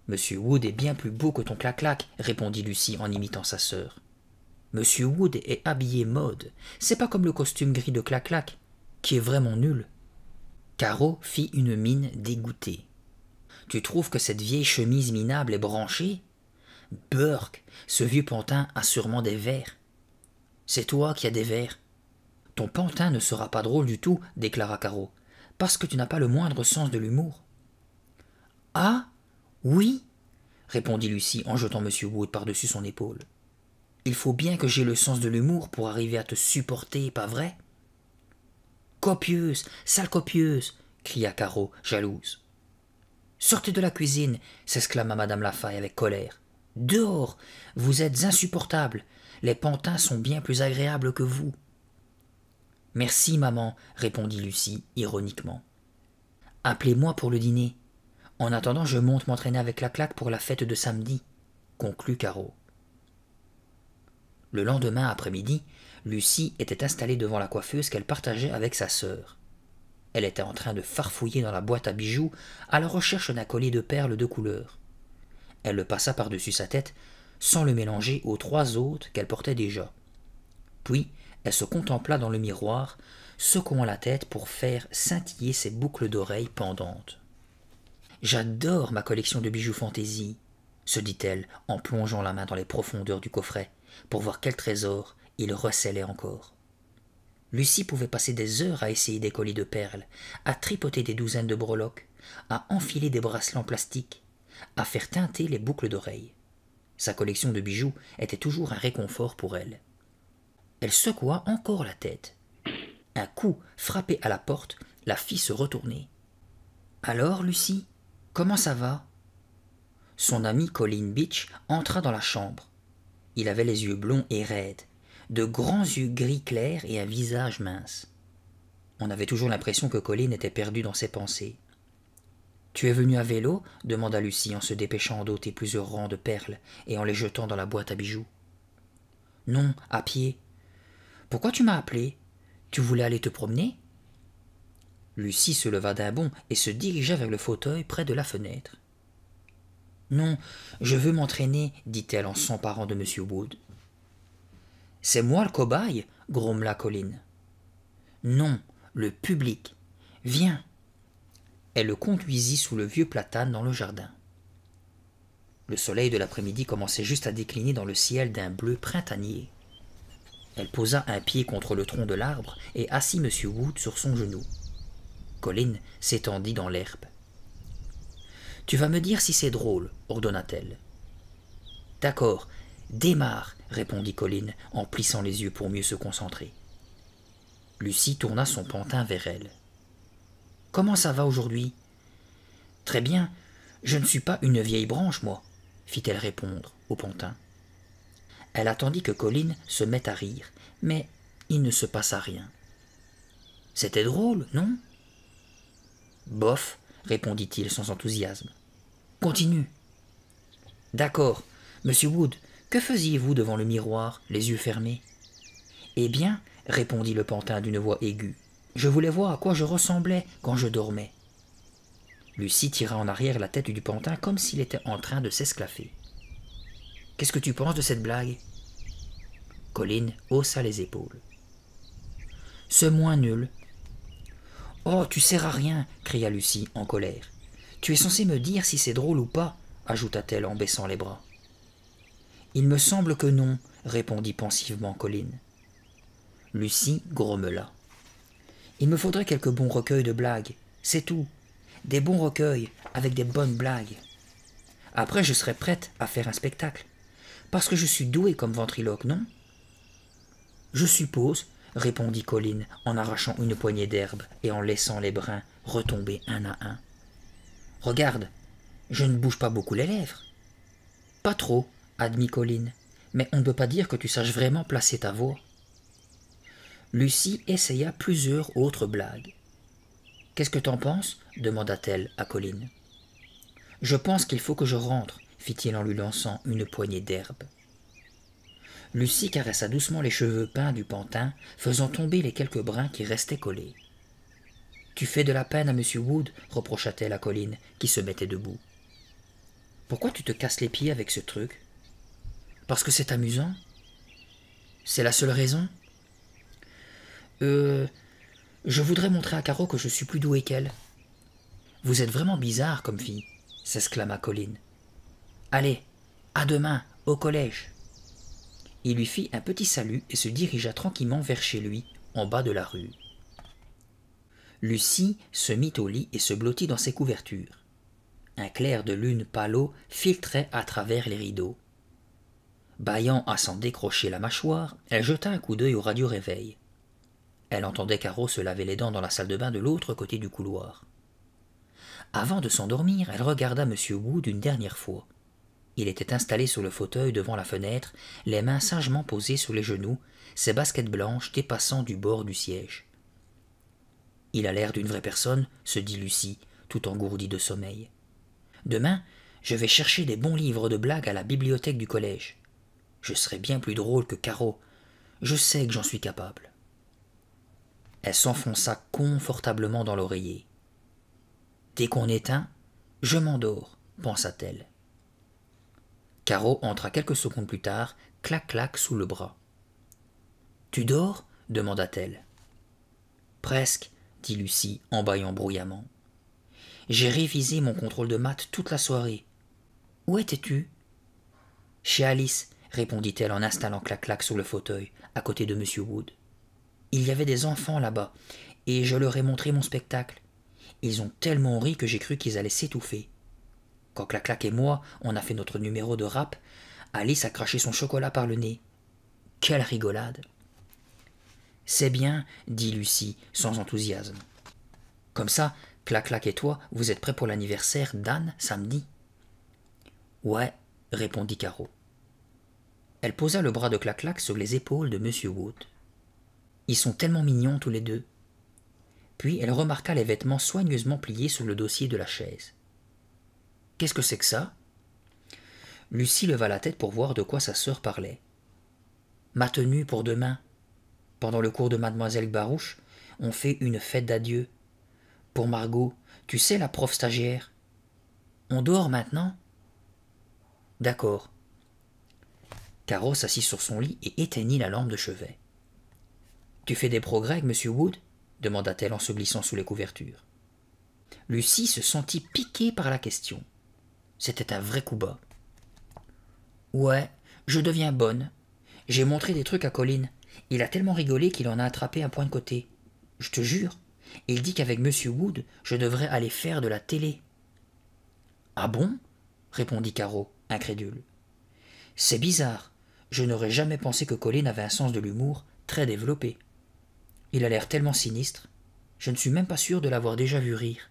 Monsieur Wood est bien plus beau que ton Clac-Clac » répondit Lucie en imitant sa sœur. « Monsieur Wood est habillé mode. C'est pas comme le costume gris de Clac-Clac, qui est vraiment nul. » Caro fit une mine dégoûtée. « Tu trouves que cette vieille chemise minable est branchée ? Burk, ce vieux pantin a sûrement des vers. »« C'est toi qui as des vers. »« Ton pantin ne sera pas drôle du tout, déclara Caro, parce que tu n'as pas le moindre sens de l'humour. »« Ah, oui, répondit Lucie en jetant monsieur Wood par-dessus son épaule. Il faut bien que j'aie le sens de l'humour pour arriver à te supporter, pas vrai? »« Copieuse, sale copieuse, cria Caro, jalouse. Sortez de la cuisine, s'exclama madame Lafaille avec colère. Dehors, vous êtes insupportable. Les pantins sont bien plus agréables que vous. Merci, maman, répondit Lucie, ironiquement. Appelez-moi pour le dîner. En attendant, je monte m'entraîner avec Clac-Clac pour la fête de samedi, conclut Caro. Le lendemain après-midi, Lucie était installée devant la coiffeuse qu'elle partageait avec sa sœur. Elle était en train de farfouiller dans la boîte à bijoux à la recherche d'un collier de perles de couleur. Elle le passa par-dessus sa tête, sans le mélanger aux 3 autres qu'elle portait déjà. Puis, elle se contempla dans le miroir, secouant la tête pour faire scintiller ses boucles d'oreilles pendantes. « J'adore ma collection de bijoux fantaisie, » se dit-elle en plongeant la main dans les profondeurs du coffret pour voir quel trésor il recelait encore. Lucie pouvait passer des heures à essayer des colliers de perles, à tripoter des douzaines de breloques, à enfiler des bracelets en plastique, à faire teinter les boucles d'oreilles. Sa collection de bijoux était toujours un réconfort pour elle. Elle secoua encore la tête. Un coup frappé à la porte la fit se retourner. « Alors, Lucie, comment ça va ?» Son ami Colin Beach entra dans la chambre. Il avait les yeux blonds et raides, de grands yeux gris clairs et un visage mince. On avait toujours l'impression que Colin était perdu dans ses pensées. « Tu es venu à vélo ?» demanda Lucie en se dépêchant d'ôter plusieurs rangs de perles et en les jetant dans la boîte à bijoux. « Non, à pied. »« Pourquoi tu m'as appelé? Tu voulais aller te promener ?» Lucie se leva d'un bond et se dirigea vers le fauteuil près de la fenêtre. « Non, je veux m'entraîner, » dit-elle en s'emparant de M. Wood. « C'est moi le cobaye » grommela Colin. « Non, le public. Viens. » Elle le conduisit sous le vieux platane dans le jardin. Le soleil de l'après-midi commençait juste à décliner dans le ciel d'un bleu printanier. Elle posa un pied contre le tronc de l'arbre et assit M. Wood sur son genou. Colin s'étendit dans l'herbe. « Tu vas me dire si c'est drôle, » ordonna-t-elle. « D'accord, démarre, » répondit Colin en plissant les yeux pour mieux se concentrer. Lucie tourna son pantin vers elle. « Comment ça va aujourd'hui ? Très bien, je ne suis pas une vieille branche, moi, fit-elle répondre au pantin. Elle attendit que Colline se mette à rire, mais il ne se passa rien. C'était drôle, non? Bof, répondit-il sans enthousiasme. Continue. D'accord, monsieur Wood, que faisiez-vous devant le miroir, les yeux fermés? Eh bien, répondit le pantin d'une voix aiguë, je voulais voir à quoi je ressemblais quand je dormais. Lucie tira en arrière la tête du pantin comme s'il était en train de s'esclaffer. Qu'est-ce que tu penses de cette blague? Colline haussa les épaules. C'est moins nul. Oh, tu sers à rien, cria Lucie en colère. Tu es censé me dire si c'est drôle ou pas, ajouta-t-elle en baissant les bras. Il me semble que non, répondit pensivement Colline. Lucie grommela. Il me faudrait quelques bons recueils de blagues, c'est tout. Des bons recueils avec des bonnes blagues. Après, je serai prête à faire un spectacle. Parce que je suis douée comme ventriloque, non? Je suppose, répondit Colline en arrachant une poignée d'herbe et en laissant les brins retomber un à un. Regarde, je ne bouge pas beaucoup les lèvres. Pas trop, admit Colline, mais on ne peut pas dire que tu saches vraiment placer ta voix. Lucie essaya plusieurs autres blagues. Qu'est-ce que t'en penses? demanda-t-elle à Colline. Je pense qu'il faut que je rentre, fit-il en lui lançant une poignée d'herbe. Lucie caressa doucement les cheveux peints du pantin, faisant tomber les quelques brins qui restaient collés. « Tu fais de la peine à monsieur Wood, reprocha-t-elle à Colline, qui se mettait debout. « Pourquoi tu te casses les pieds avec ce truc? Parce que c'est amusant? C'est la seule raison? Je voudrais montrer à Caro que je suis plus doué qu'elle. Vous êtes vraiment bizarre comme fille, s'exclama Colline. Allez, à demain, au collège. Il lui fit un petit salut et se dirigea tranquillement vers chez lui, en bas de la rue. Lucie se mit au lit et se blottit dans ses couvertures. Un clair de lune pâle filtrait à travers les rideaux. Bâillant à s'en décrocher la mâchoire, elle jeta un coup d'œil au radio-réveil. Elle entendait Caro se laver les dents dans la salle de bain de l'autre côté du couloir. Avant de s'endormir, elle regarda M. Wood une dernière fois. Il était installé sur le fauteuil devant la fenêtre, les mains sagement posées sur les genoux, ses baskets blanches dépassant du bord du siège. « Il a l'air d'une vraie personne, se dit Lucie, tout engourdie de sommeil. Demain, je vais chercher des bons livres de blagues à la bibliothèque du collège. Je serai bien plus drôle que Caro. Je sais que j'en suis capable. » Elle s'enfonça confortablement dans l'oreiller. « Dès qu'on éteint, je m'endors, pensa-t-elle. Caro entra quelques secondes plus tard, clac-clac sous le bras. « Tu dors » demanda-t-elle. « Presque, » dit Lucie en bâillant bruyamment. « J'ai révisé mon contrôle de maths toute la soirée. Où étais-tu » Chez Alice, répondit-elle en installant clac-clac sur le fauteuil, à côté de M. Wood. Il y avait des enfants là-bas, et je leur ai montré mon spectacle. Ils ont tellement ri que j'ai cru qu'ils allaient s'étouffer. Quand Clac-Clac et moi, on a fait notre numéro de rap, Alice a craché son chocolat par le nez. Quelle rigolade! C'est bien, dit Lucie, sans enthousiasme. Comme ça, Clac-Clac et toi, vous êtes prêts pour l'anniversaire d'Anne samedi? Ouais, répondit Caro. Elle posa le bras de Clac-Clac sur les épaules de M. Wood. Ils sont tellement mignons tous les deux. Puis elle remarqua les vêtements soigneusement pliés sur le dossier de la chaise. « Qu'est-ce que c'est que ça ?» Lucie leva la tête pour voir de quoi sa sœur parlait. « Ma tenue pour demain. Pendant le cours de mademoiselle Barouche, on fait une fête d'adieu. Pour Margot, tu sais, la prof stagiaire. On dort maintenant ?»« D'accord. » Caro s'assit sur son lit et éteignit la lampe de chevet. « Tu fais des progrès avec M. Wood ?» demanda-t-elle en se glissant sous les couvertures. Lucie se sentit piquée par la question. C'était un vrai coup bas. « Ouais, je deviens bonne. J'ai montré des trucs à Colline. Il a tellement rigolé qu'il en a attrapé un point de côté. Je te jure, il dit qu'avec M. Wood, je devrais aller faire de la télé. »« Ah bon ?» répondit Caro, incrédule. « C'est bizarre. Je n'aurais jamais pensé que Colline avait un sens de l'humour très développé. Il a l'air tellement sinistre. Je ne suis même pas sûre de l'avoir déjà vu rire. »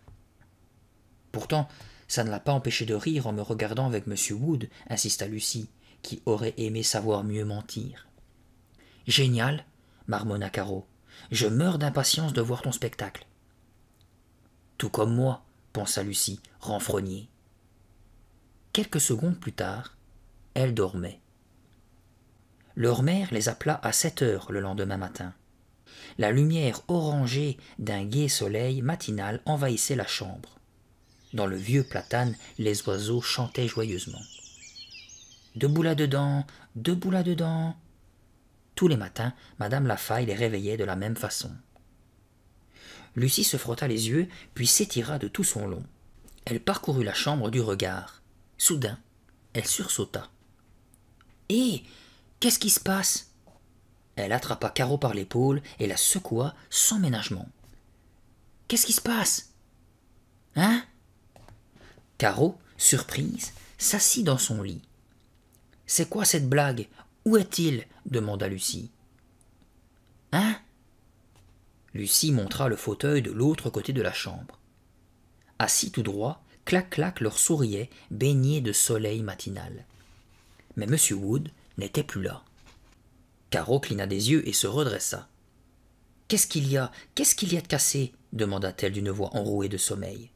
Pourtant, ça ne l'a pas empêché de rire en me regardant avec Monsieur Wood, insista Lucie, qui aurait aimé savoir mieux mentir. Génial, marmonna Caro. Je meurs d'impatience de voir ton spectacle. Tout comme moi, pensa Lucie, renfrognée. Quelques secondes plus tard, elle dormait. Leur mère les appela à 7 heures le lendemain matin. La lumière orangée d'un gai soleil matinal envahissait la chambre. Dans le vieux platane, les oiseaux chantaient joyeusement. Debout là-dedans, debout là-dedans. Tous les matins, Madame Lafaille les réveillait de la même façon. Lucie se frotta les yeux, puis s'étira de tout son long. Elle parcourut la chambre du regard. Soudain, elle sursauta. « Hé, qu'est-ce qui se passe ?» Elle attrapa Caro par l'épaule et la secoua sans ménagement. « Qu'est-ce qui se passe ?»« Hein ?» Caro, surprise, s'assit dans son lit. « C'est quoi cette blague ? Où est-il » demanda Lucie. « Hein ?» Lucie montra le fauteuil de l'autre côté de la chambre. Assis tout droit, Clac-Clac leur souriait, baigné de soleil matinal. Mais M. Wood n'était plus là. Caro cligna des yeux et se redressa. « Qu'est-ce qu'il y a ? Qu'est-ce qu'il y a de cassé ?» demanda-t-elle d'une voix enrouée de sommeil.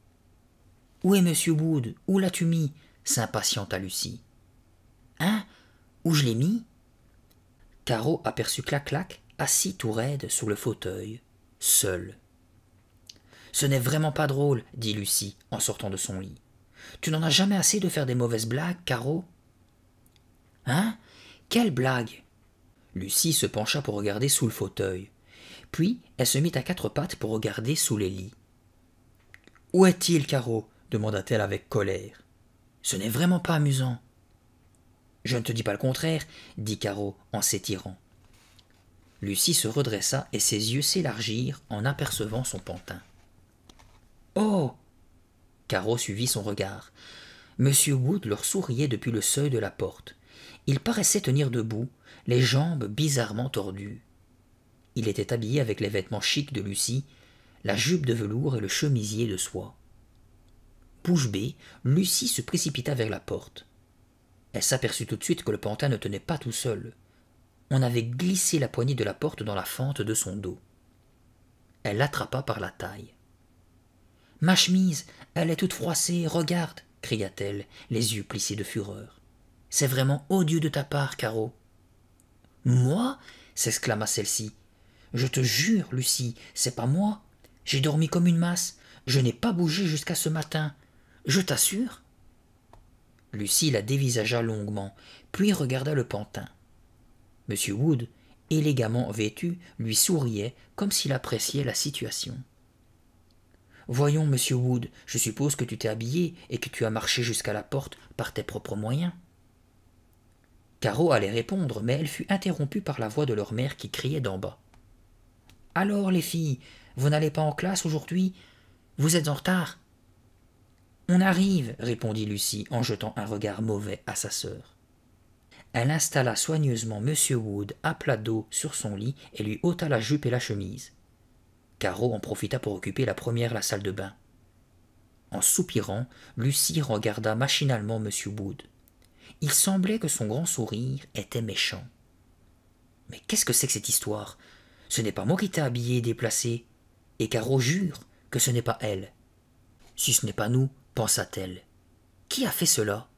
« Où est M. Wood ? Où l'as-tu mis ?» s'impatienta Lucie. « Hein ? Où je l'ai mis ?» Caro aperçut Clac-Clac, assis tout raide sur le fauteuil, seul. « Ce n'est vraiment pas drôle, » dit Lucie en sortant de son lit. « Tu n'en as jamais assez de faire des mauvaises blagues, Caro ?»« Hein ? Quelle blague ?» Lucie se pencha pour regarder sous le fauteuil. Puis elle se mit à quatre pattes pour regarder sous les lits. « Où est-il, Caro ?» demanda-t-elle avec colère. « Ce n'est vraiment pas amusant. »« Je ne te dis pas le contraire, » dit Caro en s'étirant. Lucie se redressa et ses yeux s'élargirent en apercevant son pantin. « Oh !» Caro suivit son regard. Monsieur Wood leur souriait depuis le seuil de la porte. Il paraissait tenir debout, les jambes bizarrement tordues. Il était habillé avec les vêtements chics de Lucie, la jupe de velours et le chemisier de soie. Bouche bée, Lucie se précipita vers la porte. Elle s'aperçut tout de suite que le pantin ne tenait pas tout seul. On avait glissé la poignée de la porte dans la fente de son dos. Elle l'attrapa par la taille. « Ma chemise, elle est toute froissée, regarde !» cria-t-elle, les yeux plissés de fureur. « C'est vraiment odieux de ta part, Caro. »« Moi ?» s'exclama celle-ci. « Je te jure, Lucie, c'est pas moi. J'ai dormi comme une masse. Je n'ai pas bougé jusqu'à ce matin. Je t'assure. » Lucie la dévisagea longuement, puis regarda le pantin. M. Wood, élégamment vêtu, lui souriait comme s'il appréciait la situation. « Voyons, Monsieur Wood, je suppose que tu t'es habillé et que tu as marché jusqu'à la porte par tes propres moyens. » Caro allait répondre, mais elle fut interrompue par la voix de leur mère qui criait d'en bas. « Alors, les filles, vous n'allez pas en classe aujourd'hui? Vous êtes en retard ?»« On arrive, » répondit Lucie en jetant un regard mauvais à sa sœur. Elle installa soigneusement M. Wood à plat dos sur son lit et lui ôta la jupe et la chemise. Caro en profita pour occuper la première la salle de bain. En soupirant, Lucie regarda machinalement M. Wood. Il semblait que son grand sourire était méchant. « Mais qu'est-ce que c'est que cette histoire? Ce n'est pas moi qui t'ai habillé et déplacé, et Caro jure que ce n'est pas elle. Si ce n'est pas nous, pensa-t-elle. Qui a fait cela? »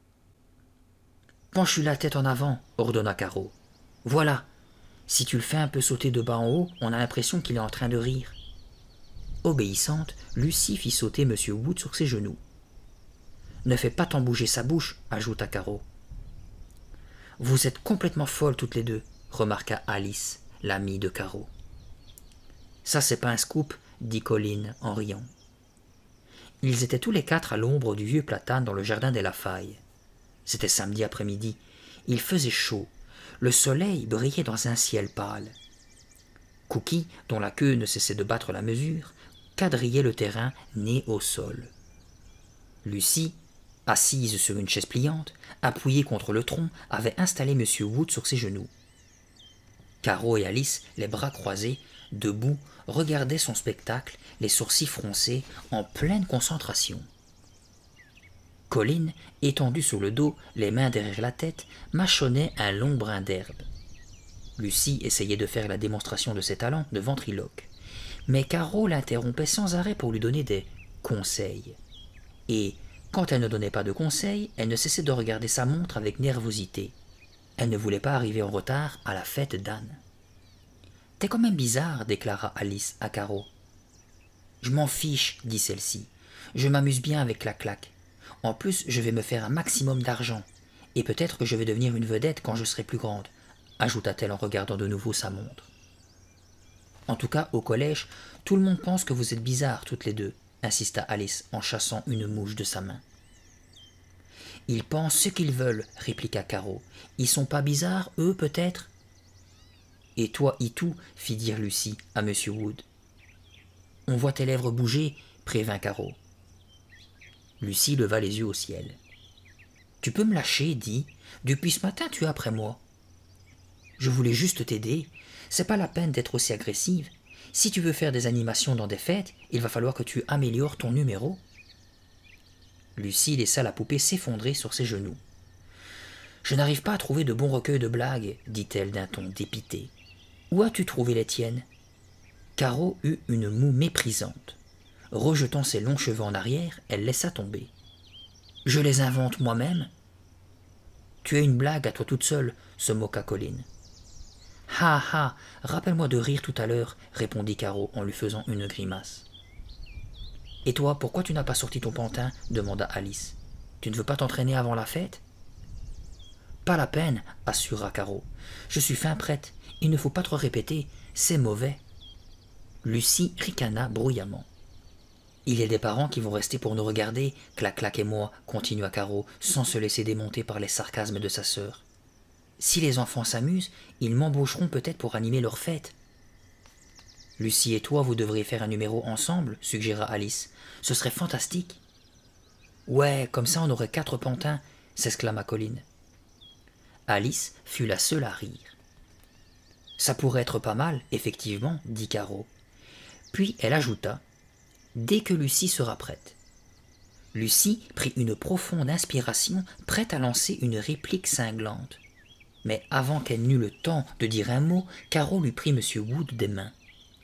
« Penche-lui la tête en avant, » ordonna Caro. « Voilà. Si tu le fais un peu sauter de bas en haut, on a l'impression qu'il est en train de rire. » Obéissante, Lucie fit sauter M. Wood sur ses genoux. « Ne fais pas tant bouger sa bouche, » ajouta Caro. « Vous êtes complètement folles toutes les deux, » remarqua Alice, l'amie de Caro. « Ça, c'est pas un scoop, » dit Colline en riant. Ils étaient tous les quatre à l'ombre du vieux platane dans le jardin des Lafaille. C'était samedi après-midi. Il faisait chaud. Le soleil brillait dans un ciel pâle. Cookie, dont la queue ne cessait de battre la mesure, quadrillait le terrain, nez au sol. Lucie, assise sur une chaise pliante, appuyée contre le tronc, avait installé M. Wood sur ses genoux. Caro et Alice, les bras croisés, debout, regardaient son spectacle, les sourcils froncés, en pleine concentration. Colline, étendue sur le dos, les mains derrière la tête, mâchonnait un long brin d'herbe. Lucie essayait de faire la démonstration de ses talents de ventriloque, mais Caro l'interrompait sans arrêt pour lui donner des conseils. Et, quand elle ne donnait pas de conseils, elle ne cessait de regarder sa montre avec nervosité. Elle ne voulait pas arriver en retard à la fête d'Anne. « T'es quand même bizarre, déclara Alice à Caro. « Je m'en fiche, dit celle-ci. Je m'amuse bien avec la claque. En plus, je vais me faire un maximum d'argent. Et peut-être que je vais devenir une vedette quand je serai plus grande, ajouta-t-elle en regardant de nouveau sa montre. En tout cas, au collège, tout le monde pense que vous êtes bizarres toutes les deux, insista Alice en chassant une mouche de sa main. Ils pensent ce qu'ils veulent, répliqua Caro. Ils sont pas bizarres, eux, peut-être? Et toi, Itou, fit dire Lucie à M. Wood. On voit tes lèvres bouger, prévint Caro. Lucie leva les yeux au ciel. Tu peux me lâcher, dis. Depuis ce matin, tu es après moi. Je voulais juste t'aider. C'est pas la peine d'être aussi agressive. Si tu veux faire des animations dans des fêtes, il va falloir que tu améliores ton numéro. Lucie laissa la poupée s'effondrer sur ses genoux. Je n'arrive pas à trouver de bons recueils de blagues, dit-elle d'un ton dépité. Où as-tu trouvé les tiennes? Caro eut une moue méprisante. Rejetant ses longs cheveux en arrière, elle laissa tomber. Je les invente moi-même. Tu as une blague à toi toute seule, se moqua Colline. Ha ha, rappelle-moi de rire tout à l'heure, répondit Caro en lui faisant une grimace. Et toi, pourquoi tu n'as pas sorti ton pantin? Demanda Alice. Tu ne veux pas t'entraîner avant la fête? Pas la peine, assura Caro. Je suis fin prête, il ne faut pas trop répéter, c'est mauvais. Lucie ricana bruyamment. Il y a des parents qui vont rester pour nous regarder, clac-clac et moi, continua Caro, sans se laisser démonter par les sarcasmes de sa sœur. Si les enfants s'amusent, ils m'embaucheront peut-être pour animer leur fête. Lucie et toi, vous devriez faire un numéro ensemble, suggéra Alice. Ce serait fantastique. Ouais, comme ça on aurait 4 pantins, s'exclama Colline. Alice fut la seule à rire. Ça pourrait être pas mal, effectivement, dit Caro. Puis elle ajouta, dès que Lucie sera prête. Lucie prit une profonde inspiration, prête à lancer une réplique cinglante. Mais avant qu'elle n'eût le temps de dire un mot, Caro lui prit M. Wood des mains.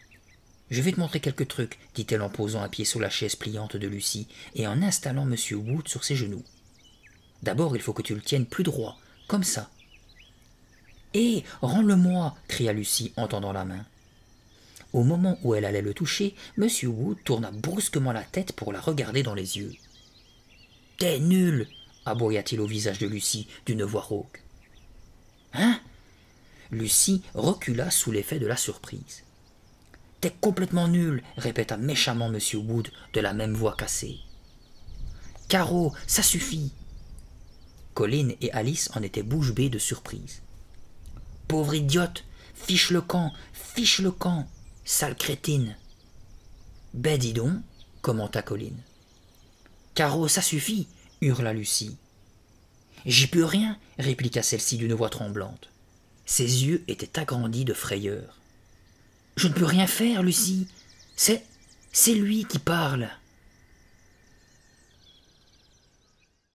« Je vais te montrer quelques trucs, dit-elle en posant un pied sur la chaise pliante de Lucie et en installant M. Wood sur ses genoux. D'abord, il faut que tu le tiennes plus droit, comme ça. Hé, rends-le-moi, cria Lucie en tendant la main. Au moment où elle allait le toucher, M. Wood tourna brusquement la tête pour la regarder dans les yeux. « T'es nul !» aboya-t-il au visage de Lucie d'une voix rauque. « Hein ?» Lucie recula sous l'effet de la surprise. « T'es complètement nul !» répéta méchamment M. Wood de la même voix cassée. « Caro, ça suffit !» Colline et Alice en étaient bouche bée de surprise. « Pauvre idiote, fiche le camp, sale crétine !»« Ben dis donc !» commenta Colline. « Caro, ça suffit !» hurla Lucie. « J'y peux rien !» répliqua celle-ci d'une voix tremblante. Ses yeux étaient agrandis de frayeur. « Je ne peux rien faire, Lucie. C'est lui qui parle !»